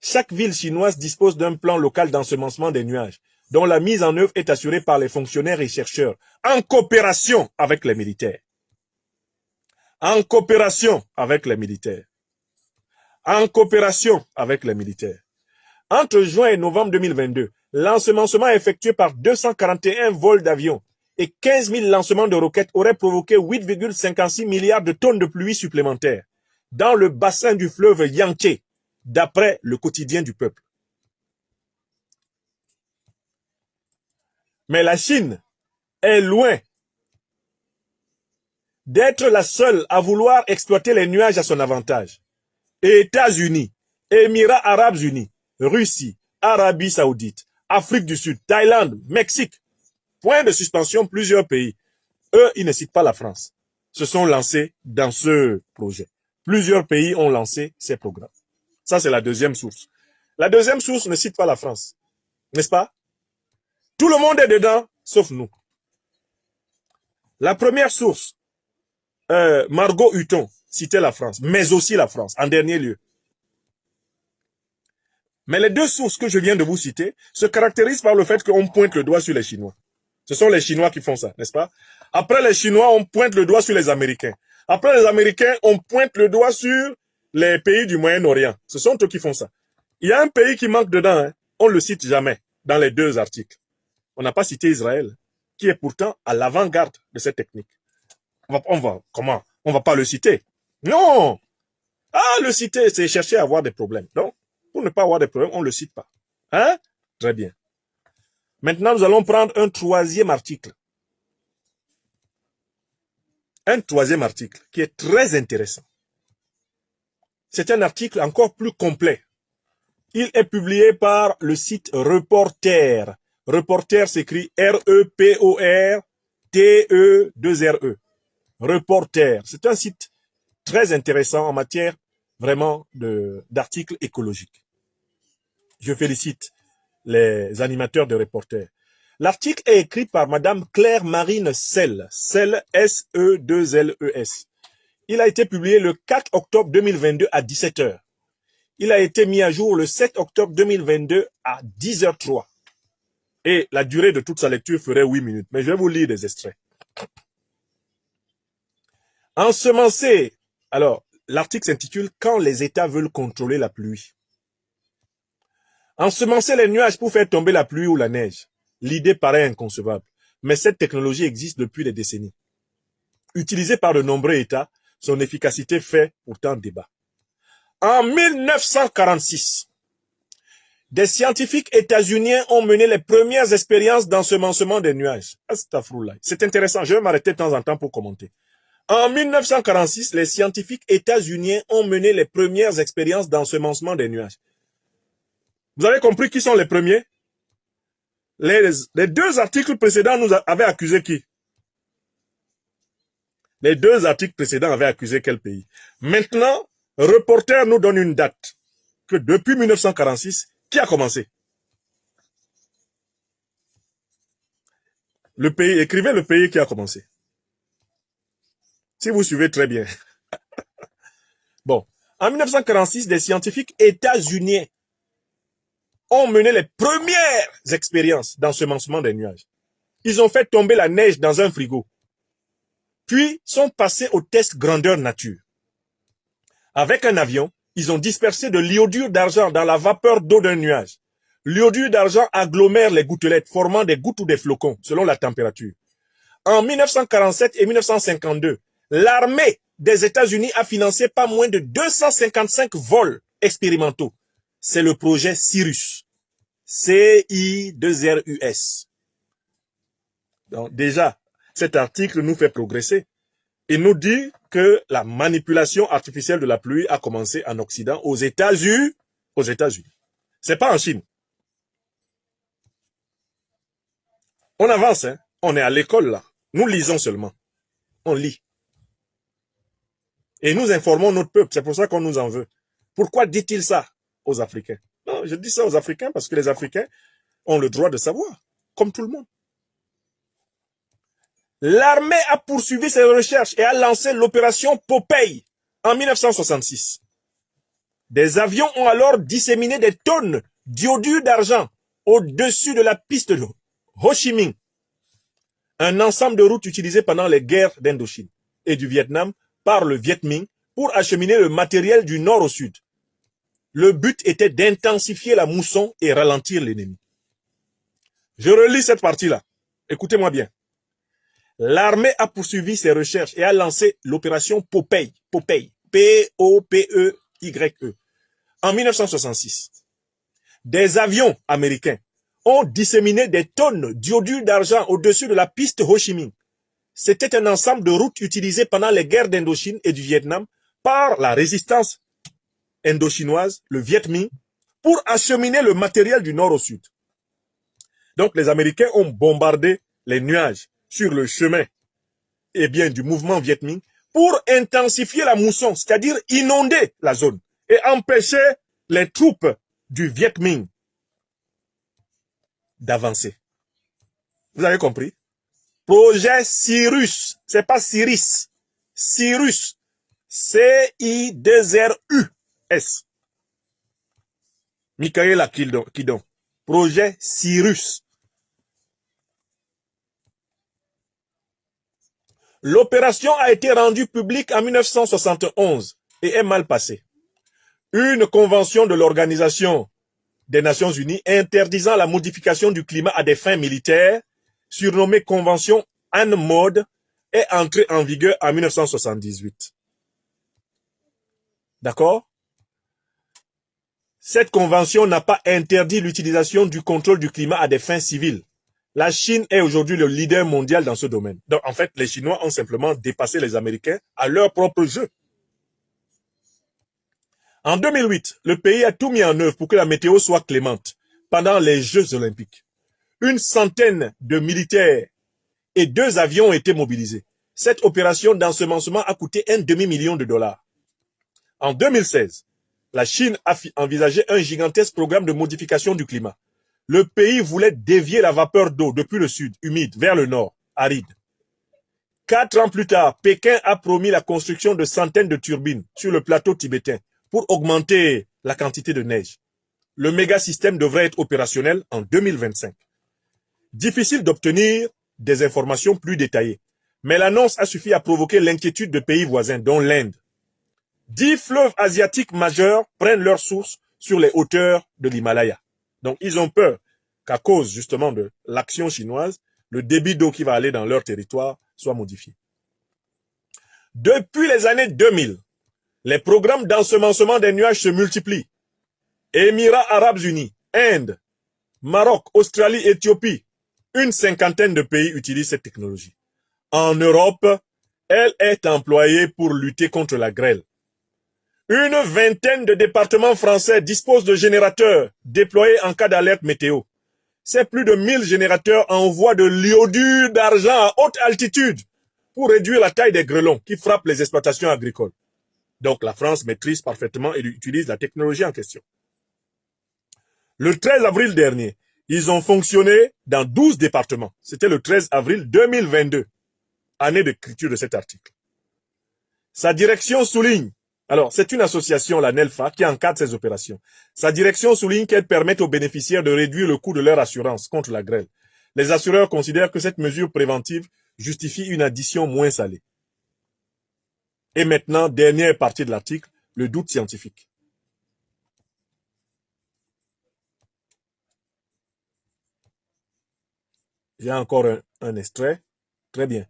Chaque ville chinoise dispose d'un plan local d'ensemencement des nuages, dont la mise en œuvre est assurée par les fonctionnaires et chercheurs, en coopération avec les militaires. En coopération avec les militaires. En coopération avec les militaires. Entre juin et novembre 2022, l'ensemencement effectué par 241 vols d'avion et 15 000 lancements de roquettes aurait provoqué 8,56 milliards de tonnes de pluie supplémentaires dans le bassin du fleuve Yangtze, d'après le quotidien du peuple. Mais la Chine est loin d'être la seule à vouloir exploiter les nuages à son avantage. États-Unis, Émirats Arabes Unis, Russie, Arabie Saoudite, Afrique du Sud, Thaïlande, Mexique, point de suspension, plusieurs pays. Eux, ils ne citent pas la France. Se sont lancés dans ce projet. Plusieurs pays ont lancé ces programmes. Ça, c'est la deuxième source. La deuxième source ne cite pas la France. N'est-ce pas? Tout le monde est dedans, sauf nous. La première source, Margot Hutton, citait la France, mais aussi la France, en dernier lieu. Mais les deux sources que je viens de vous citer se caractérisent par le fait qu'on pointe le doigt sur les Chinois. Ce sont les Chinois qui font ça, n'est-ce pas? Après les Chinois, on pointe le doigt sur les Américains. Après les Américains, on pointe le doigt sur les pays du Moyen-Orient. Ce sont eux qui font ça. Il y a un pays qui manque dedans, hein. On ne le cite jamais dans les deux articles. On n'a pas cité Israël, qui est pourtant à l'avant-garde de cette technique. Comment? On va pas le citer. Non! Ah, le citer, c'est chercher à avoir des problèmes. Donc, pour ne pas avoir des problèmes, on ne le cite pas. Hein? Très bien. Maintenant, nous allons prendre un troisième article. Un troisième article qui est très intéressant. C'est un article encore plus complet. Il est publié par le site Reporter. Reporter s'écrit R-E-P-O-R-T-E-2-R-E. Reporter. C'est un site très intéressant en matière vraiment d'articles écologiques. Je félicite les animateurs de Reporter. L'article est écrit par Madame Claire Marine Selle. Selle, S-E-2-L-E-S. Il a été publié le 4 octobre 2022 à 17h. Il a été mis à jour le 7 octobre 2022 à 10h03. Et la durée de toute sa lecture ferait 8 minutes. Mais je vais vous lire des extraits. Ensemencer. Alors, l'article s'intitule « Quand les États veulent contrôler la pluie ». Ensemencer les nuages pour faire tomber la pluie ou la neige. L'idée paraît inconcevable. Mais cette technologie existe depuis des décennies. Utilisée par de nombreux États, son efficacité fait pourtant débat. En 1946, des scientifiques états-uniens ont mené les premières expériences d'ensemencement des nuages. C'est intéressant, je vais m'arrêter de temps en temps pour commenter. En 1946, les scientifiques états-uniens ont mené les premières expériences d'ensemencement des nuages. Vous avez compris qui sont les premiers? Les deux articles précédents nous avaient accusé qui? Les deux articles précédents avaient accusé quel pays? Maintenant, Reporter nous donne une date que depuis 1946, qui a commencé? Le pays, écrivez le pays qui a commencé. Si vous suivez très bien. Bon, en 1946, des scientifiques états-uniens ont mené les premières expériences d'ensemencement des nuages. Ils ont fait tomber la neige dans un frigo. Puis sont passés au test grandeur nature. Avec un avion, ils ont dispersé de l'iodure d'argent dans la vapeur d'eau d'un nuage. L'iodure d'argent agglomère les gouttelettes, formant des gouttes ou des flocons, selon la température. En 1947 et 1952, l'armée des États-Unis a financé pas moins de 255 vols expérimentaux. C'est le projet Cirrus. C-I-2-R-U-S. Donc déjà, cet article nous fait progresser. Il nous dit que la manipulation artificielle de la pluie a commencé en Occident, aux États-Unis. C'est pas en Chine. On avance, hein. On est à l'école là. Nous lisons seulement. On lit. Et nous informons notre peuple. C'est pour ça qu'on nous en veut. Pourquoi dit-il ça aux Africains? Non, je dis ça aux Africains parce que les Africains ont le droit de savoir, comme tout le monde. L'armée a poursuivi ses recherches et a lancé l'opération Popeye en 1966. Des avions ont alors disséminé des tonnes d'iodure d'argent au-dessus de la piste de Ho Chi Minh, un ensemble de routes utilisées pendant les guerres d'Indochine et du Vietnam par le Viet Minh pour acheminer le matériel du nord au sud. Le but était d'intensifier la mousson et ralentir l'ennemi. Je relis cette partie-là. Écoutez-moi bien. L'armée a poursuivi ses recherches et a lancé l'opération Popeye, P-O-P-E-Y-E, en 1966. Des avions américains ont disséminé des tonnes d'iodure d'argent au-dessus de la piste Ho Chi Minh. C'était un ensemble de routes utilisées pendant les guerres d'Indochine et du Vietnam par la résistance indochinoise, le Viet Minh, pour acheminer le matériel du nord au sud. Donc les Américains ont bombardé les nuages sur le chemin du mouvement Viet Minh pour intensifier la mousson, c'est-à-dire inonder la zone et empêcher les troupes du Viet Minh d'avancer. Vous avez compris? Projet Cirrus, c'est pas Cyrus, Cirrus, C-I-2-R-U-S. Michaela Kidon. Projet Cirrus. L'opération a été rendue publique en 1971 et est mal passée. Une convention de l'organisation des Nations Unies interdisant la modification du climat à des fins militaires, surnommée Convention Anne-Mode, est entrée en vigueur en 1978. D'accord? Cette convention n'a pas interdit l'utilisation du contrôle du climat à des fins civiles. La Chine est aujourd'hui le leader mondial dans ce domaine. Donc, en fait, les Chinois ont simplement dépassé les Américains à leur propre jeu. En 2008, le pays a tout mis en œuvre pour que la météo soit clémente pendant les Jeux olympiques. Une centaine de militaires et 2 avions ont été mobilisés. Cette opération d'ensemencement a coûté $1 demi-million. En 2016, la Chine a envisagé un gigantesque programme de modification du climat. Le pays voulait dévier la vapeur d'eau depuis le sud, humide, vers le nord, aride. 4 ans plus tard, Pékin a promis la construction de centaines de turbines sur le plateau tibétain pour augmenter la quantité de neige. Le méga-système devrait être opérationnel en 2025. Difficile d'obtenir des informations plus détaillées, mais l'annonce a suffi à provoquer l'inquiétude de pays voisins, dont l'Inde. 10 fleuves asiatiques majeurs prennent leur source sur les hauteurs de l'Himalaya. Donc, ils ont peur qu'à cause justement de l'action chinoise, le débit d'eau qui va aller dans leur territoire soit modifié. Depuis les années 2000, les programmes d'ensemencement des nuages se multiplient. Émirats arabes unis, Inde, Maroc, Australie, Éthiopie, une 50aine de pays utilisent cette technologie. En Europe, elle est employée pour lutter contre la grêle. Une 20aine de départements français disposent de générateurs déployés en cas d'alerte météo. C'est plus de 1000 générateurs envoient de l'iodure d'argent à haute altitude pour réduire la taille des grêlons qui frappent les exploitations agricoles. Donc la France maîtrise parfaitement et utilise la technologie en question. Le 13 avril dernier, ils ont fonctionné dans 12 départements. C'était le 13 avril 2022, année d'écriture de cet article. Sa direction souligne, alors c'est une association, la NELFA, qui encadre ces opérations. Sa direction souligne qu'elle permet aux bénéficiaires de réduire le coût de leur assurance contre la grêle. Les assureurs considèrent que cette mesure préventive justifie une addition moins salée. Et maintenant, dernière partie de l'article, le doute scientifique. J'ai encore un extrait. Très bien.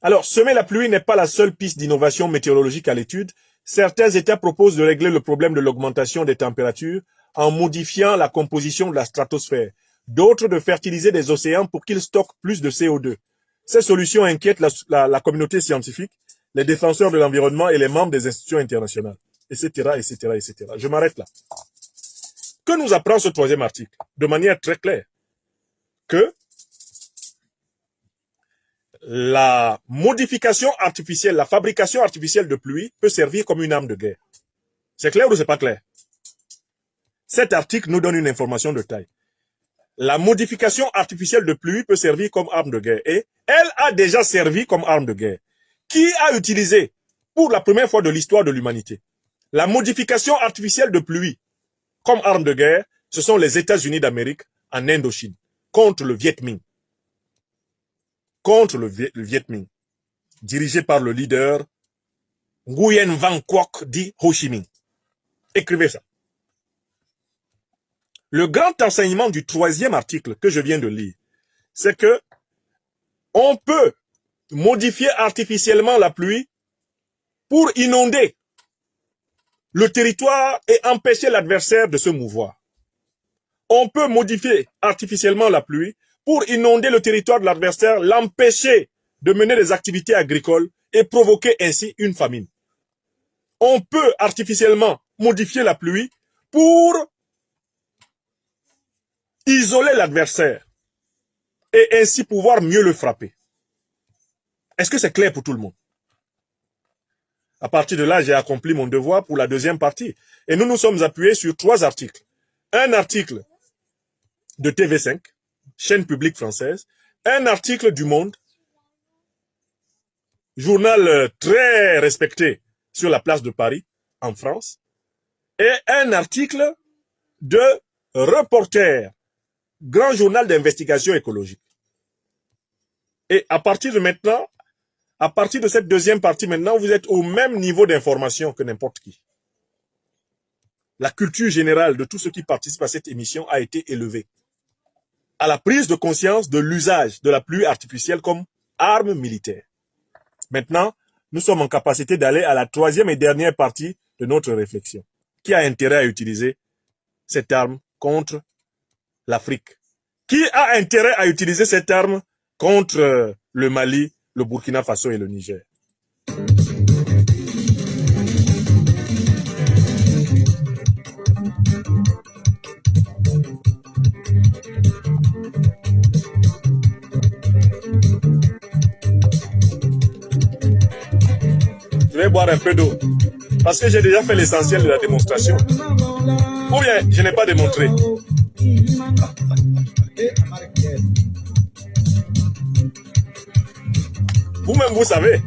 Alors, semer la pluie n'est pas la seule piste d'innovation météorologique à l'étude. Certains États proposent de régler le problème de l'augmentation des températures en modifiant la composition de la stratosphère. D'autres de fertiliser des océans pour qu'ils stockent plus de CO2. Ces solutions inquiètent la communauté scientifique, les défenseurs de l'environnement et les membres des institutions internationales, etc., etc., etc. Je m'arrête là. Que nous apprend ce troisième article? De manière très claire, que la modification artificielle, la fabrication artificielle de pluie peut servir comme une arme de guerre. C'est clair ou c'est pas clair? Cet article nous donne une information de taille. La modification artificielle de pluie peut servir comme arme de guerre. Et elle a déjà servi comme arme de guerre. Qui a utilisé, pour la première fois de l'histoire de l'humanité, la modification artificielle de pluie comme arme de guerre? Ce sont les États-Unis d'Amérique en Indochine, contre le Viet Minh. Contre le Viet Minh, dirigé par le leader Nguyen Van Quoc dit Ho Chi Minh. Écrivez ça. Le grand enseignement du troisième article que je viens de lire, c'est que on peut modifier artificiellement la pluie pour inonder le territoire et empêcher l'adversaire de se mouvoir. On peut modifier artificiellement la pluie pour inonder le territoire de l'adversaire, l'empêcher de mener des activités agricoles et provoquer ainsi une famine. On peut artificiellement modifier la pluie pour isoler l'adversaire et ainsi pouvoir mieux le frapper. Est-ce que c'est clair pour tout le monde? À partir de là, j'ai accompli mon devoir pour la deuxième partie. Et nous nous sommes appuyés sur 3 articles. Un article de TV5, chaîne publique française, un article du Monde, journal très respecté sur la place de Paris, en France, et un article de Reporter, grand journal d'investigation écologique. Et à partir de maintenant, à partir de cette deuxième partie maintenant, vous êtes au même niveau d'information que n'importe qui. la culture générale de tous ceux qui participent à cette émission a été élevée à la prise de conscience de l'usage de la pluie artificielle comme arme militaire. Maintenant, nous sommes en capacité d'aller à la troisième et dernière partie de notre réflexion. Qui a intérêt à utiliser cette arme contre l'Afrique? Qui a intérêt à utiliser cette arme contre le Mali, le Burkina Faso et le Niger? Je vais boire un peu d'eau parce que j'ai déjà fait l'essentiel de la démonstration. Ou bien, je n'ai pas démontré. Vous-même, vous savez.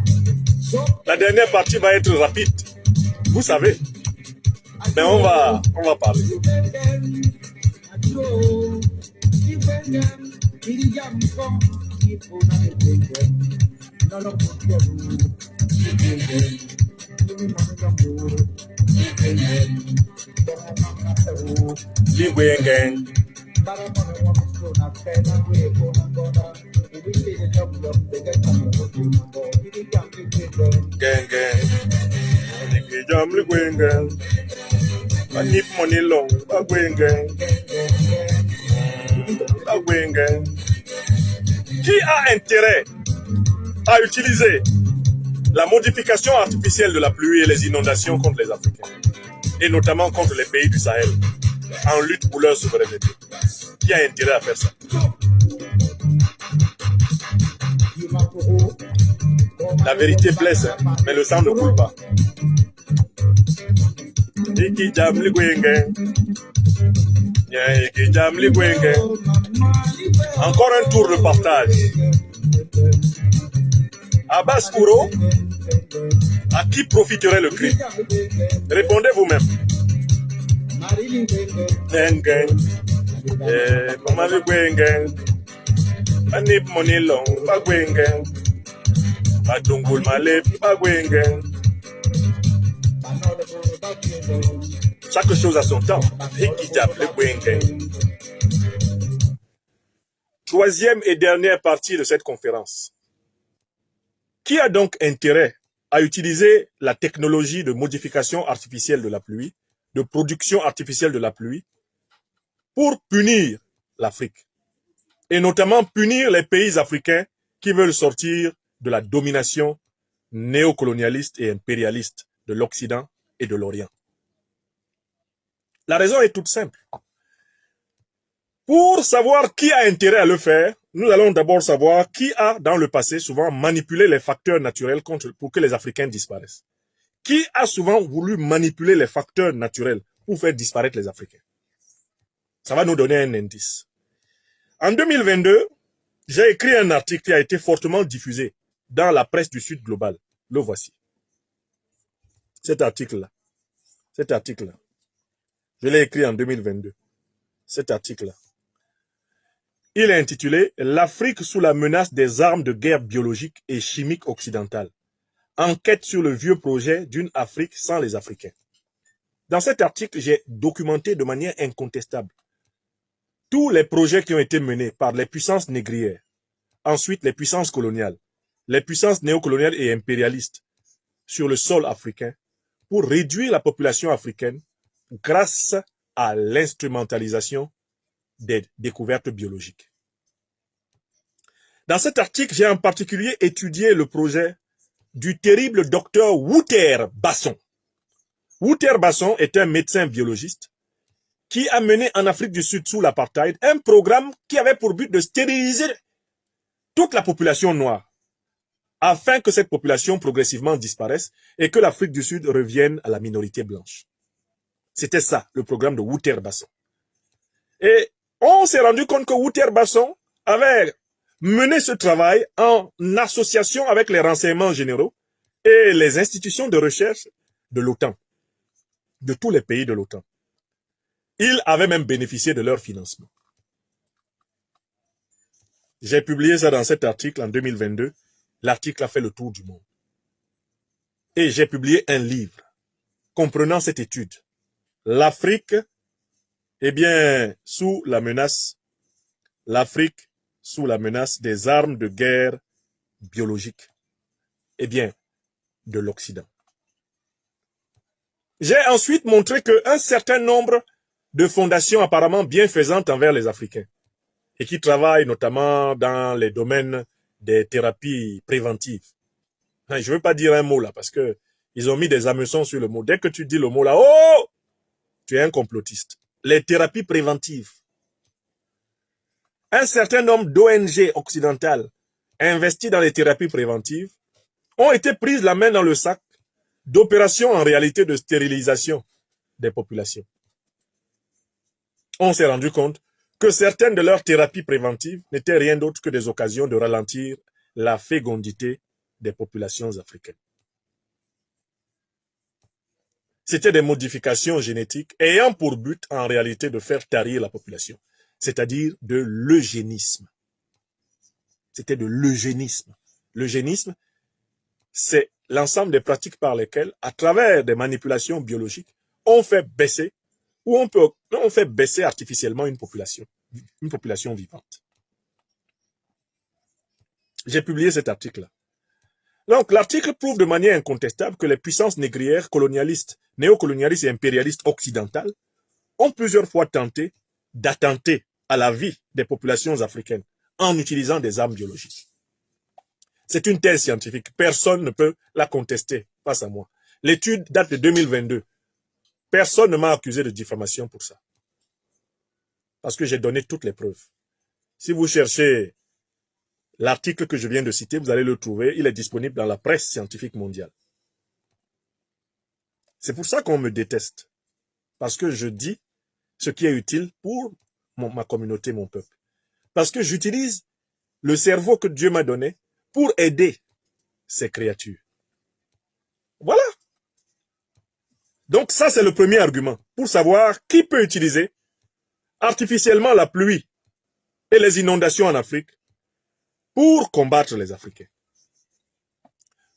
La dernière partie va être rapide. Vous savez. Mais on va parler. Qui a intérêt à utiliser la modification artificielle de la pluie et les inondations contre les Africains, et notamment contre les pays du Sahel, en lutte pour leur souveraineté? Qui a intérêt à faire ça? La vérité blesse, mais le sang ne coule pas. Encore un tour de partage. Abbas Ouro, à qui profiterait le cri? Répondez vous-même. Chaque chose a son temps. Troisième et dernière partie de cette conférence. Qui a donc intérêt à utiliser la technologie de modification artificielle de la pluie, de production artificielle de la pluie, pour punir l'Afrique, et notamment punir les pays africains qui veulent sortir de la domination néocolonialiste et impérialiste de l'Occident et de l'Orient? La raison est toute simple. Pour savoir qui a intérêt à le faire, nous allons d'abord savoir qui a, dans le passé, souvent manipulé les facteurs naturels pour que les Africains disparaissent. Qui a souvent voulu manipuler les facteurs naturels pour faire disparaître les Africains? Ça va nous donner un indice. En 2022, j'ai écrit un article qui a été fortement diffusé dans la presse du Sud global. Le voici. Cet article-là. Je l'ai écrit en 2022. Cet article-là. Il est intitulé « L'Afrique sous la menace des armes de guerre biologiques et chimiques occidentales. Enquête sur le vieux projet d'une Afrique sans les Africains ». Dans cet article, j'ai documenté de manière incontestable tous les projets qui ont été menés par les puissances négrières, ensuite les puissances coloniales, les puissances néocoloniales et impérialistes sur le sol africain pour réduire la population africaine grâce à l'instrumentalisation des découvertes biologiques. Dans cet article, j'ai en particulier étudié le projet du terrible docteur Wouter Basson. Wouter Basson est un médecin biologiste qui a mené en Afrique du Sud sous l'apartheid un programme qui avait pour but de stériliser toute la population noire afin que cette population progressivement disparaisse et que l'Afrique du Sud revienne à la minorité blanche. C'était ça, le programme de Wouter Basson. Et on s'est rendu compte que Wouter Basson avait mené ce travail en association avec les renseignements généraux et les institutions de recherche de l'OTAN, de tous les pays de l'OTAN. Il avait même bénéficié de leur financement. J'ai publié ça dans cet article en 2022. L'article a fait le tour du monde. Et j'ai publié un livre comprenant cette étude, l'Afrique, eh bien, sous la menace, l'Afrique sous la menace des armes de guerre biologiques, eh bien, de l'Occident. J'ai ensuite montré qu'un certain nombre de fondations apparemment bienfaisantes envers les Africains et qui travaillent notamment dans les domaines des thérapies préventives. Je ne veux pas dire un mot là parce que ils ont mis des hameçons sur le mot. Dès que tu dis le mot là, oh, tu es un complotiste. Les thérapies préventives. Un certain nombre d'ONG occidentales investies dans les thérapies préventives ont été prises la main dans le sac d'opérations en réalité de stérilisation des populations. On s'est rendu compte que certaines de leurs thérapies préventives n'étaient rien d'autre que des occasions de ralentir la fécondité des populations africaines. C'était des modifications génétiques ayant pour but en réalité de faire tarir la population, c'est-à-dire de l'eugénisme. C'était de l'eugénisme. L'eugénisme, c'est l'ensemble des pratiques par lesquelles, à travers des manipulations biologiques, on fait baisser ou on fait baisser artificiellement une population vivante. J'ai publié cet article-là. Donc, l'article prouve de manière incontestable que les puissances négrières, colonialistes, néocolonialistes et impérialistes occidentales ont plusieurs fois tenté d'attenter à la vie des populations africaines en utilisant des armes biologiques. C'est une thèse scientifique. Personne ne peut la contester face à moi. L'étude date de 2022. Personne ne m'a accusé de diffamation pour ça. Parce que j'ai donné toutes les preuves. Si vous cherchez l'article que je viens de citer, vous allez le trouver. Il est disponible dans la presse scientifique mondiale. C'est pour ça qu'on me déteste. Parce que je dis ce qui est utile pour ma communauté, mon peuple. Parce que j'utilise le cerveau que Dieu m'a donné pour aider ces créatures. Voilà. Donc ça, c'est le premier argument. Pour savoir qui peut utiliser artificiellement la pluie et les inondations en Afrique pour combattre les Africains.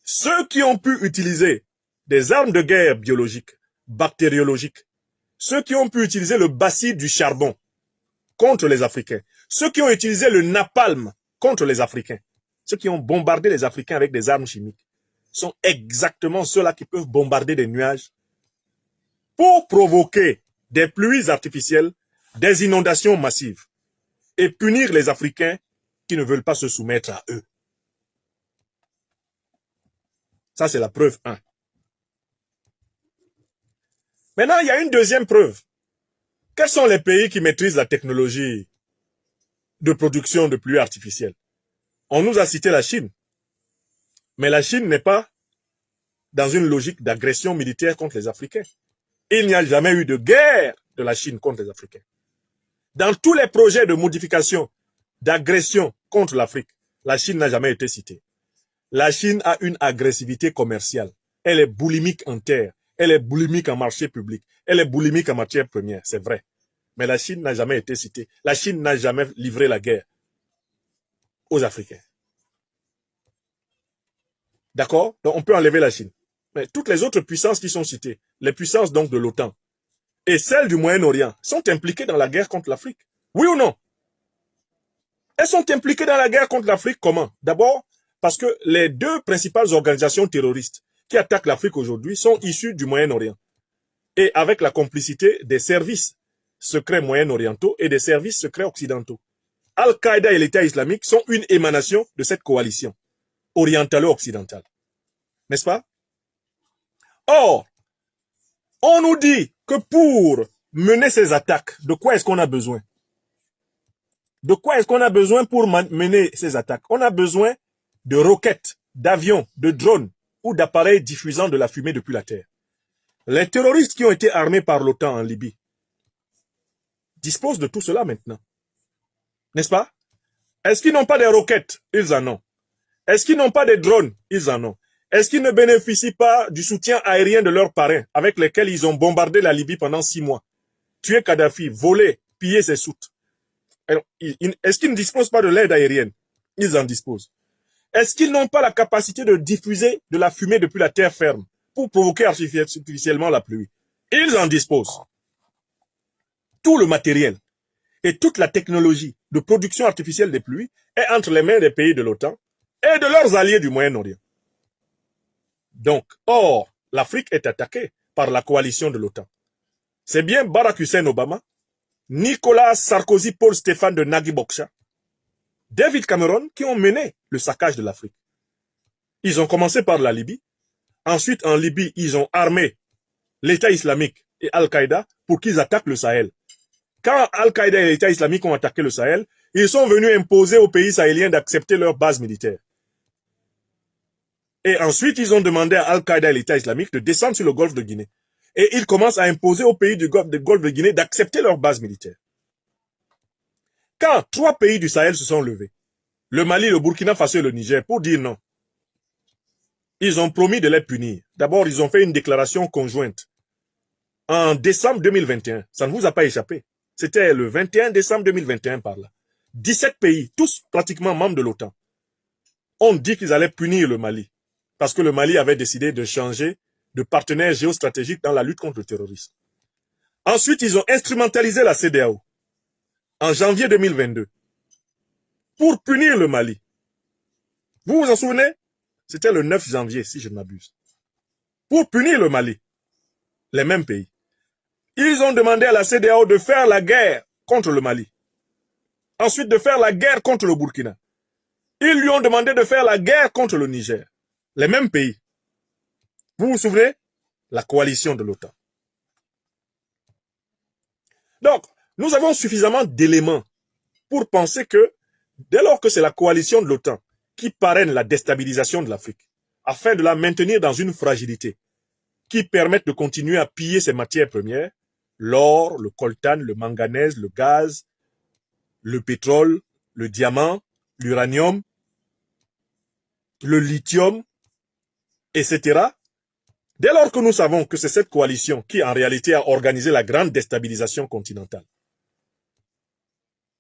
Ceux qui ont pu utiliser des armes de guerre biologiques, bactériologiques, ceux qui ont pu utiliser le bacille du charbon contre les Africains, ceux qui ont utilisé le napalm contre les Africains, ceux qui ont bombardé les Africains avec des armes chimiques, sont exactement ceux-là qui peuvent bombarder des nuages pour provoquer des pluies artificielles, des inondations massives et punir les Africains qui ne veulent pas se soumettre à eux. Ça, c'est la preuve 1. Maintenant, il y a une deuxième preuve. Quels sont les pays qui maîtrisent la technologie de production de pluie artificielle? On nous a cité la Chine. Mais la Chine n'est pas dans une logique d'agression militaire contre les Africains. Il n'y a jamais eu de guerre de la Chine contre les Africains. Dans tous les projets de modification, d'agression contre l'Afrique, la Chine n'a jamais été citée. La Chine a une agressivité commerciale. Elle est boulimique en terre. Elle est boulimique en marché public. Elle est boulimique en matière première, c'est vrai. Mais la Chine n'a jamais été citée. La Chine n'a jamais livré la guerre aux Africains. D'accord? Donc on peut enlever la Chine. Mais toutes les autres puissances qui sont citées, les puissances donc de l'OTAN et celles du Moyen-Orient, sont impliquées dans la guerre contre l'Afrique. Oui ou non? Elles sont impliquées dans la guerre contre l'Afrique comment? D'abord, parce que les deux principales organisations terroristes qui attaquent l'Afrique aujourd'hui sont issues du Moyen-Orient. Et avec la complicité des services secrets moyen-orientaux et des services secrets occidentaux. Al-Qaïda et l'État islamique sont une émanation de cette coalition orientalo-occidentale. N'est-ce pas? Or, on nous dit que pour mener ces attaques, de quoi est-ce qu'on a besoin? De quoi est-ce qu'on a besoin pour mener ces attaques? On a besoin de roquettes, d'avions, de drones ou d'appareils diffusant de la fumée depuis la terre. Les terroristes qui ont été armés par l'OTAN en Libye disposent de tout cela maintenant. N'est-ce pas? Est-ce qu'ils n'ont pas des roquettes? Ils en ont. Est-ce qu'ils n'ont pas des drones? Ils en ont. Est-ce qu'ils ne bénéficient pas du soutien aérien de leurs parrains avec lesquels ils ont bombardé la Libye pendant 6 mois? Tué Kadhafi, volé, pillé ses soutes. Est-ce qu'ils ne disposent pas de l'aide aérienne? Ils en disposent. Est-ce qu'ils n'ont pas la capacité de diffuser de la fumée depuis la terre ferme pour provoquer artificiellement la pluie? Ils en disposent. Tout le matériel et toute la technologie de production artificielle des pluies est entre les mains des pays de l'OTAN et de leurs alliés du Moyen-Orient. Donc, or, l'Afrique est attaquée par la coalition de l'OTAN. C'est bien Barack Hussein Obama, Nicolas Sarkozy, Paul Stéphane de Nagui Boksha, David Cameron qui ont mené le saccage de l'Afrique. Ils ont commencé par la Libye. Ensuite, en Libye, ils ont armé l'État islamique et Al-Qaïda pour qu'ils attaquent le Sahel. Quand Al-Qaïda et l'État islamique ont attaqué le Sahel, ils sont venus imposer aux pays sahéliens d'accepter leur base militaire. Et ensuite, ils ont demandé à Al-Qaïda et l'État islamique de descendre sur le golfe de Guinée. Et ils commencent à imposer aux pays du golfe de Guinée d'accepter leur base militaire. Quand 3 pays du Sahel se sont levés, le Mali, le Burkina Faso et le Niger, pour dire non, ils ont promis de les punir. D'abord, ils ont fait une déclaration conjointe en décembre 2021. Ça ne vous a pas échappé. C'était le 21 décembre 2021 par là. 17 pays, tous pratiquement membres de l'OTAN, ont dit qu'ils allaient punir le Mali. Parce que le Mali avait décidé de changer de partenaire géostratégique dans la lutte contre le terrorisme. Ensuite, ils ont instrumentalisé la CEDEAO en janvier 2022 pour punir le Mali. Vous vous en souvenez? C'était le 9 janvier, si je ne m'abuse. Pour punir le Mali, les mêmes pays. Ils ont demandé à la CEDEAO de faire la guerre contre le Mali. Ensuite, de faire la guerre contre le Burkina. Ils lui ont demandé de faire la guerre contre le Niger. Les mêmes pays. Vous vous souvenez? La coalition de l'OTAN. Donc, nous avons suffisamment d'éléments pour penser que, dès lors que c'est la coalition de l'OTAN qui parraine la déstabilisation de l'Afrique, afin de la maintenir dans une fragilité, qui permette de continuer à piller ses matières premières, l'or, le coltan, le manganèse, le gaz, le pétrole, le diamant, l'uranium, le lithium, etc. Dès lors que nous savons que c'est cette coalition qui en réalité a organisé la grande déstabilisation continentale,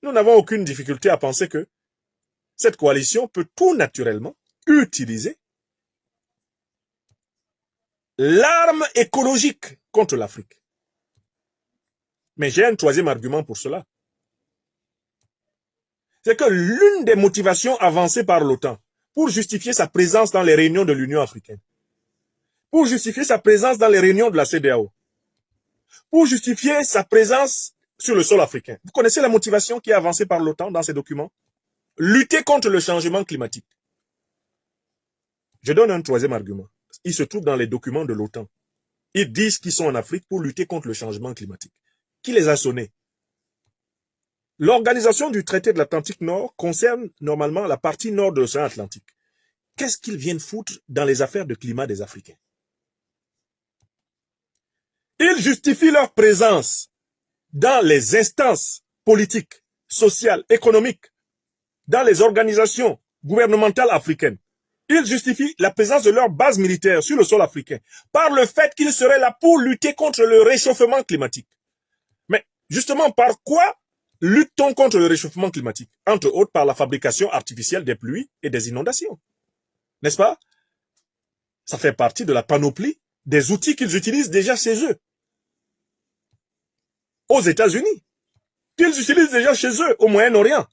nous n'avons aucune difficulté à penser que cette coalition peut tout naturellement utiliser l'arme écologique contre l'Afrique. Mais j'ai un troisième argument pour cela. C'est que l'une des motivations avancées par l'OTAN pour justifier sa présence dans les réunions de l'Union africaine, pour justifier sa présence dans les réunions de la CEDEAO, pour justifier sa présence sur le sol africain. Vous connaissez la motivation qui est avancée par l'OTAN dans ces documents? Lutter contre le changement climatique. Je donne un troisième argument. Il se trouve dans les documents de l'OTAN. Ils disent qu'ils sont en Afrique pour lutter contre le changement climatique. Qui les a sonnés? L'organisation du traité de l'Atlantique Nord concerne normalement la partie nord de l'océan Atlantique. Qu'est-ce qu'ils viennent foutre dans les affaires de climat des Africains? Ils justifient leur présence dans les instances politiques, sociales, économiques, dans les organisations gouvernementales africaines. Ils justifient la présence de leur base militaire sur le sol africain par le fait qu'ils seraient là pour lutter contre le réchauffement climatique. Mais justement, par quoi lutte-t-on contre le réchauffement climatique? Entre autres par la fabrication artificielle des pluies et des inondations. N'est-ce pas? Ça fait partie de la panoplie des outils qu'ils utilisent déjà chez eux. Aux États-Unis, qu'ils utilisent déjà chez eux, au Moyen-Orient.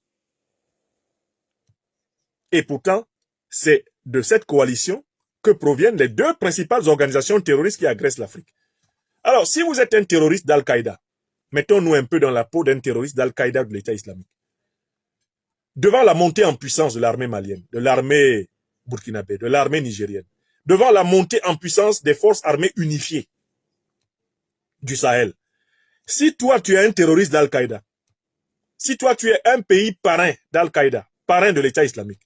Et pourtant, c'est de cette coalition que proviennent les 2 principales organisations terroristes qui agressent l'Afrique. Alors, si vous êtes un terroriste d'Al-Qaïda, mettons-nous un peu dans la peau d'un terroriste d'Al-Qaïda ou de l'État islamique. Devant la montée en puissance de l'armée malienne, de l'armée burkinabé, de l'armée nigérienne, devant la montée en puissance des forces armées unifiées du Sahel, si toi tu es un terroriste d'Al-Qaïda, si toi tu es un pays parrain d'Al-Qaïda, parrain de l'État islamique,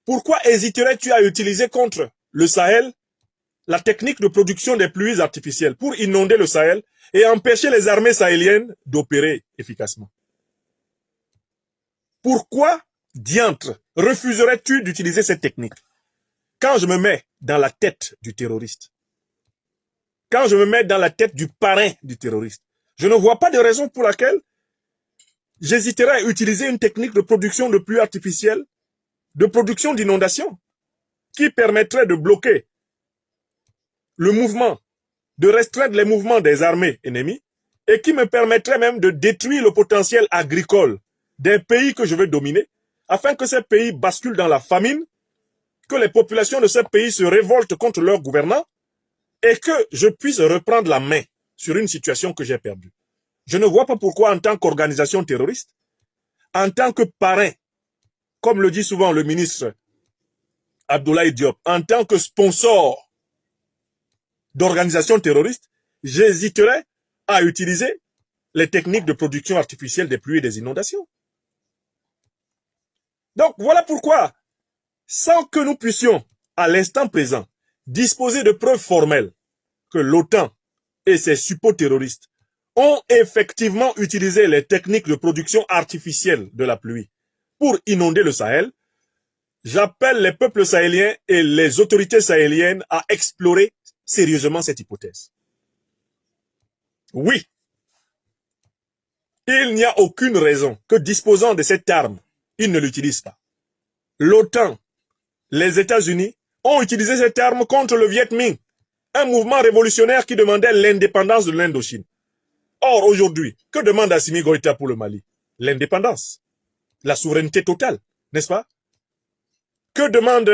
pourquoi hésiterais-tu à utiliser contre le Sahel la technique de production des pluies artificielles pour inonder le Sahel et empêcher les armées sahéliennes d'opérer efficacement? Pourquoi, diantre, refuserais-tu d'utiliser cette technique? Quand je me mets dans la tête du terroriste, quand je me mets dans la tête du parrain du terroriste, je ne vois pas de raison pour laquelle j'hésiterais à utiliser une technique de production de pluie artificielle, de production d'inondation, qui permettrait de bloquer le mouvement, de restreindre les mouvements des armées ennemies et qui me permettrait même de détruire le potentiel agricole des pays que je veux dominer, afin que ces pays basculent dans la famine, que les populations de ces pays se révoltent contre leurs gouvernants et que je puisse reprendre la main sur une situation que j'ai perdue. Je ne vois pas pourquoi, en tant qu'organisation terroriste, en tant que parrain, comme le dit souvent le ministre Abdoulaye Diop, en tant que sponsor d'organisations terroristes, j'hésiterais à utiliser les techniques de production artificielle des pluies et des inondations. Donc voilà pourquoi, sans que nous puissions, à l'instant présent, disposer de preuves formelles que l'OTAN et ses suppôts terroristes ont effectivement utilisé les techniques de production artificielle de la pluie pour inonder le Sahel, j'appelle les peuples sahéliens et les autorités sahéliennes à explorer sérieusement cette hypothèse. Oui, il n'y a aucune raison que disposant de cette arme, ils ne l'utilisent pas. L'OTAN, les États-Unis ont utilisé cette arme contre le Viet Minh, un mouvement révolutionnaire qui demandait l'indépendance de l'Indochine. Or, aujourd'hui, que demande Assimi Goïta pour le Mali? L'indépendance, la souveraineté totale, n'est-ce pas? Que demande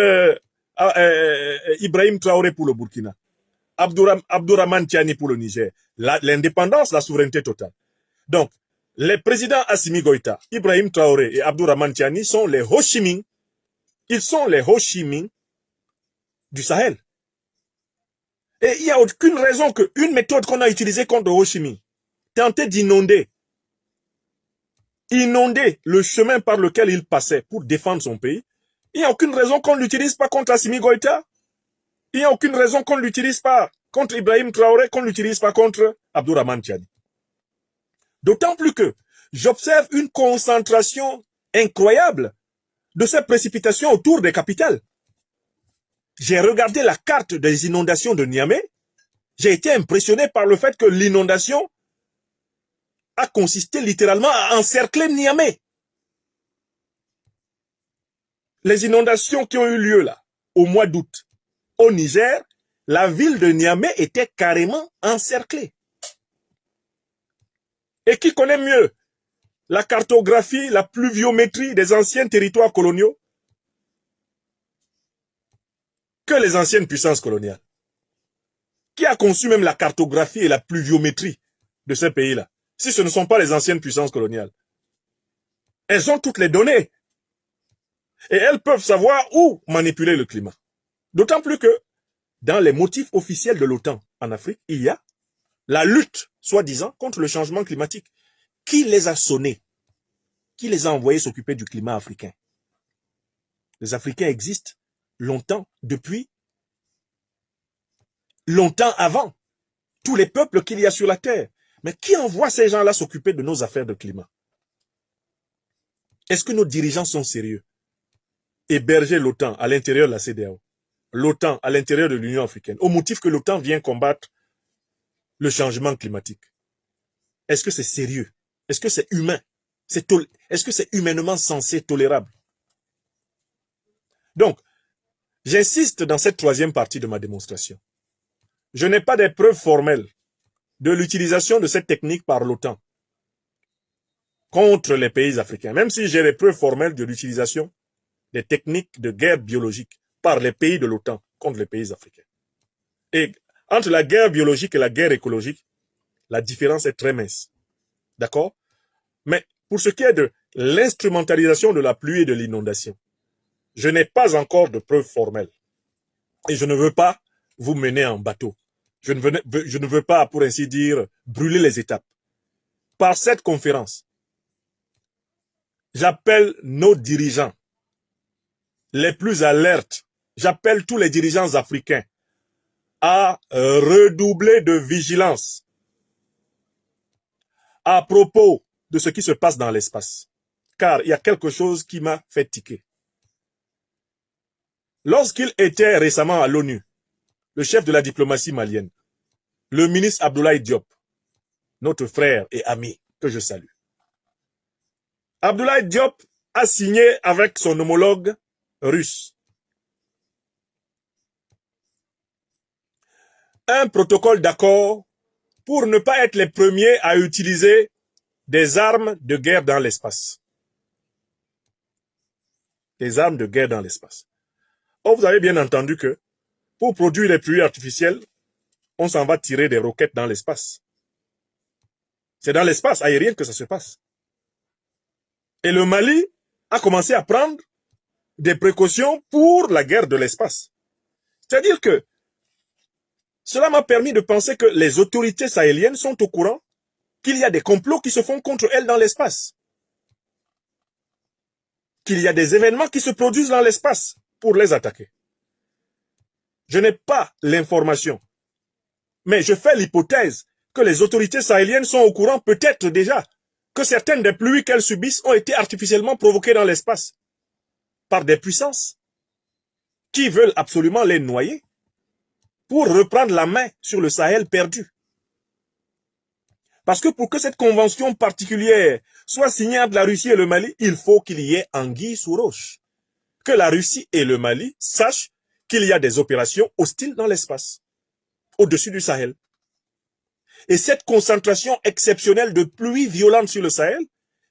Ibrahim Traoré pour le Burkina? Abdourahmane Tiani pour le Niger? L'indépendance, la souveraineté totale. Donc, les présidents Assimi Goïta, Ibrahim Traoré et Abdourahmane Tiani sont les Ho Chi Minh. Ils sont les Ho Chi Minh du Sahel. Et il n'y a aucune raison qu'une méthode qu'on a utilisée contre Ho Chi Minh, tenter d'inonder, inonder le chemin par lequel il passait pour défendre son pays, il n'y a aucune raison qu'on ne l'utilise pas contre Assimi Goïta. Il n'y a aucune raison qu'on ne l'utilise pas contre Ibrahim Traoré, qu'on ne l'utilise pas contre Abdourahmane Tiani. D'autant plus que j'observe une concentration incroyable de ces précipitations autour des capitales. J'ai regardé la carte des inondations de Niamey. J'ai été impressionné par le fait que l'inondation a consisté littéralement à encercler Niamey. Les inondations qui ont eu lieu là, au mois d'août, au Niger, la ville de Niamey était carrément encerclée. Et qui connaît mieux la cartographie, la pluviométrie des anciens territoires coloniaux que les anciennes puissances coloniales? Qui a conçu même la cartographie et la pluviométrie de ces pays-là, si ce ne sont pas les anciennes puissances coloniales? Elles ont toutes les données. Et elles peuvent savoir où manipuler le climat. D'autant plus que dans les motifs officiels de l'OTAN en Afrique, il y a la lutte, soi-disant, contre le changement climatique. Qui les a sonnés? Qui les a envoyés s'occuper du climat africain? Les Africains existent longtemps, depuis longtemps avant tous les peuples qu'il y a sur la terre. Mais qui envoie ces gens-là s'occuper de nos affaires de climat? Est-ce que nos dirigeants sont sérieux? Héberger l'OTAN à l'intérieur de la CEDEAO, l'OTAN à l'intérieur de l'Union africaine, au motif que l'OTAN vient combattre le changement climatique. Est-ce que c'est sérieux? Est-ce que c'est humain? Est-ce que c'est humainement censé, tolérable? Donc, j'insiste dans cette troisième partie de ma démonstration. Je n'ai pas des preuves formelles de l'utilisation de cette technique par l'OTAN contre les pays africains, même si j'ai des preuves formelles de l'utilisation des techniques de guerre biologique par les pays de l'OTAN contre les pays africains. Et entre la guerre biologique et la guerre écologique, la différence est très mince. D'accord? Mais pour ce qui est de l'instrumentalisation de la pluie et de l'inondation, je n'ai pas encore de preuves formelles. Et je ne veux pas vous mener en bateau. Je ne veux pas, pour ainsi dire, brûler les étapes. Par cette conférence, j'appelle nos dirigeants les plus alertes, j'appelle tous les dirigeants africains à redoubler de vigilance à propos de ce qui se passe dans l'espace. Car il y a quelque chose qui m'a fait tiquer. Lorsqu'il était récemment à l'ONU, le chef de la diplomatie malienne, le ministre Abdoulaye Diop, notre frère et ami que je salue, Abdoulaye Diop a signé avec son homologue russe un protocole d'accord pour ne pas être les premiers à utiliser des armes de guerre dans l'espace. Des armes de guerre dans l'espace. Or, vous avez bien entendu que pour produire les pluies artificielles, on s'en va tirer des roquettes dans l'espace. C'est dans l'espace aérien que ça se passe. Et le Mali a commencé à prendre des précautions pour la guerre de l'espace. C'est-à-dire que cela m'a permis de penser que les autorités sahéliennes sont au courant qu'il y a des complots qui se font contre elles dans l'espace. Qu'il y a des événements qui se produisent dans l'espace pour les attaquer. Je n'ai pas l'information, mais je fais l'hypothèse que les autorités sahéliennes sont au courant peut-être déjà que certaines des pluies qu'elles subissent ont été artificiellement provoquées dans l'espace par des puissances qui veulent absolument les noyer pour reprendre la main sur le Sahel perdu. Parce que pour que cette convention particulière soit signée entre la Russie et le Mali, il faut qu'il y ait anguille sous roche. Que la Russie et le Mali sachent qu'il y a des opérations hostiles dans l'espace, au-dessus du Sahel. Et cette concentration exceptionnelle de pluies violentes sur le Sahel,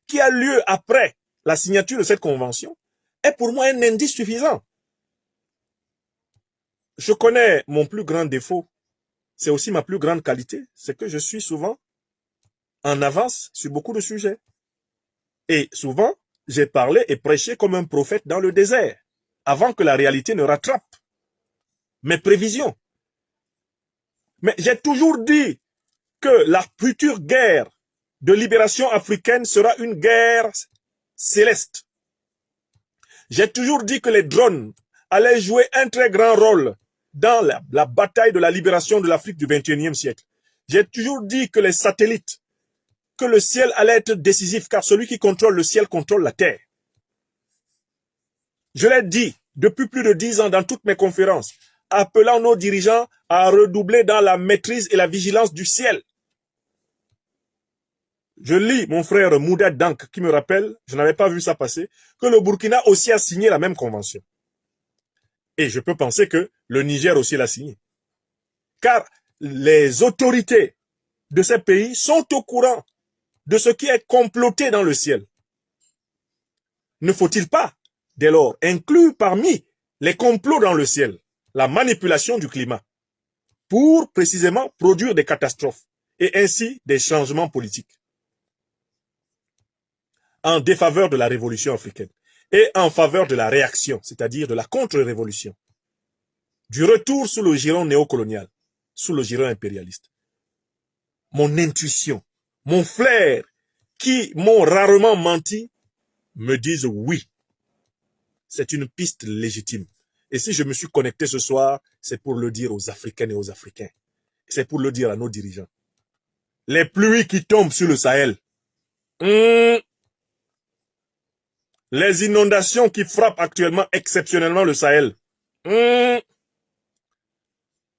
qui a lieu après la signature de cette convention, est pour moi un indice suffisant. Je connais mon plus grand défaut, c'est aussi ma plus grande qualité, c'est que je suis souvent en avance sur beaucoup de sujets. Et souvent, j'ai parlé et prêché comme un prophète dans le désert, avant que la réalité ne rattrape mes prévisions. Mais j'ai toujours dit que la future guerre de libération africaine sera une guerre céleste. J'ai toujours dit que les drones allaient jouer un très grand rôle dans la bataille de la libération de l'Afrique du XXIe siècle. J'ai toujours dit que les satellites, que le ciel allait être décisif, car celui qui contrôle le ciel contrôle la terre. Je l'ai dit depuis plus de 10 ans dans toutes mes conférences, appelant nos dirigeants à redoubler dans la maîtrise et la vigilance du ciel. Je lis mon frère Mouda Dank qui me rappelle, je n'avais pas vu ça passer, que le Burkina aussi a signé la même convention. Et je peux penser que le Niger aussi l'a signé. Car les autorités de ces pays sont au courant de ce qui est comploté dans le ciel. Ne faut-il pas, dès lors, inclure parmi les complots dans le ciel la manipulation du climat pour précisément produire des catastrophes et ainsi des changements politiques en défaveur de la révolution africaine et en faveur de la réaction, c'est-à-dire de la contre-révolution, du retour sous le giron néocolonial, sous le giron impérialiste. Mon intuition, mon flair, qui m'ont rarement menti, me disent oui. C'est une piste légitime. Et si je me suis connecté ce soir, c'est pour le dire aux Africaines et aux Africains. C'est pour le dire à nos dirigeants. Les pluies qui tombent sur le Sahel, les inondations qui frappent actuellement exceptionnellement le Sahel, et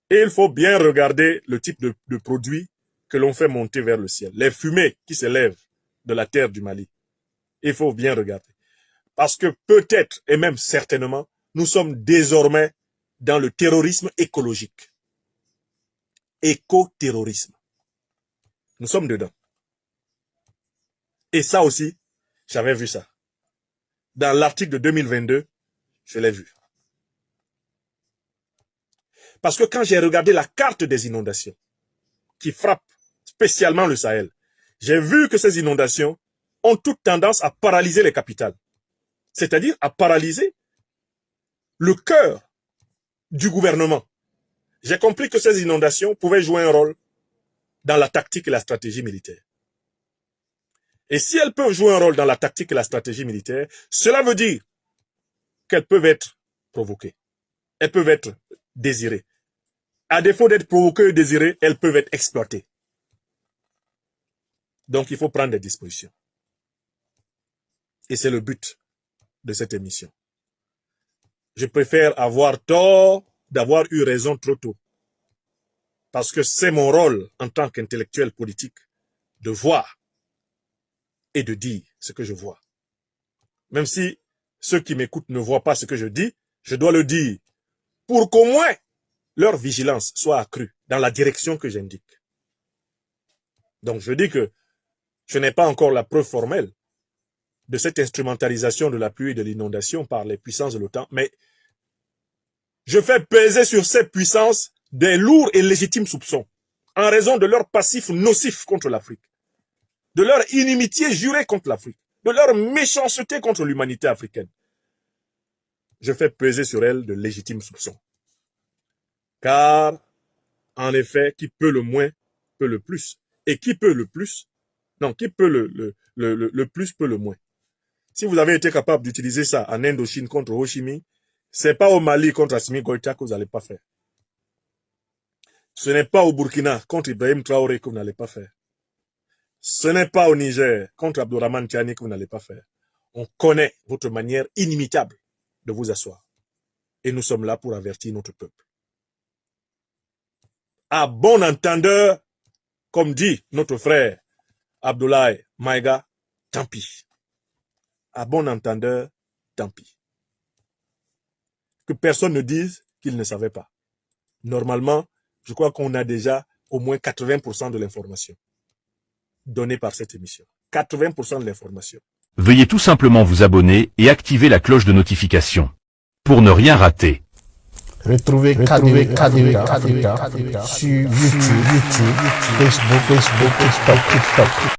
il faut bien regarder le type de produits que l'on fait monter vers le ciel. Les fumées qui s'élèvent de la terre du Mali. Il faut bien regarder. Parce que peut-être, et même certainement, nous sommes désormais dans le terrorisme écologique. Éco-terrorisme. Nous sommes dedans. Et ça aussi, j'avais vu ça. Dans l'article de 2022, je l'ai vu. Parce que quand j'ai regardé la carte des inondations qui frappent spécialement le Sahel, j'ai vu que ces inondations ont toute tendance à paralyser les capitales. C'est-à-dire à paralyser le cœur du gouvernement. J'ai compris que ces inondations pouvaient jouer un rôle dans la tactique et la stratégie militaire. Et si elles peuvent jouer un rôle dans la tactique et la stratégie militaire, cela veut dire qu'elles peuvent être provoquées. Elles peuvent être désirées. À défaut d'être provoquées et désirées, elles peuvent être exploitées. Donc il faut prendre des dispositions. Et c'est le but de cette émission. Je préfère avoir tort d'avoir eu raison trop tôt. Parce que c'est mon rôle en tant qu'intellectuel politique de voir et de dire ce que je vois. Même si ceux qui m'écoutent ne voient pas ce que je dis, je dois le dire pour qu'au moins leur vigilance soit accrue dans la direction que j'indique. Donc je dis que je n'ai pas encore la preuve formelle de cette instrumentalisation de la pluie et de l'inondation par les puissances de l'OTAN, mais je fais peser sur ces puissances des lourds et légitimes soupçons, en raison de leur passif nocif contre l'Afrique, de leur inimitié jurée contre l'Afrique, de leur méchanceté contre l'humanité africaine. Je fais peser sur elles de légitimes soupçons. Car, en effet, qui peut le moins, peut le plus. Et qui peut le plus, non, qui peut le plus peut le moins. Si vous avez été capable d'utiliser ça en Indochine contre Ho Chi Minh, c'est pas au Mali contre Assimi Goïta que vous n'allez pas faire. Ce n'est pas au Burkina contre Ibrahim Traoré que vous n'allez pas faire. Ce n'est pas au Niger contre Abdourahmane Tiani que vous n'allez pas faire. On connaît votre manière inimitable de vous asseoir. Et nous sommes là pour avertir notre peuple. À bon entendeur, comme dit notre frère Abdoulaye Maïga, tant pis. À bon entendeur, tant pis. Que personne ne dise qu'il ne savait pas. Normalement, je crois qu'on a déjà au moins 80% de l'information donnée par cette émission. 80% de l'information. Veuillez tout simplement vous abonner et activer la cloche de notification pour ne rien rater. Retrouvez KDV Africa sur YouTube, Facebook, TikTok.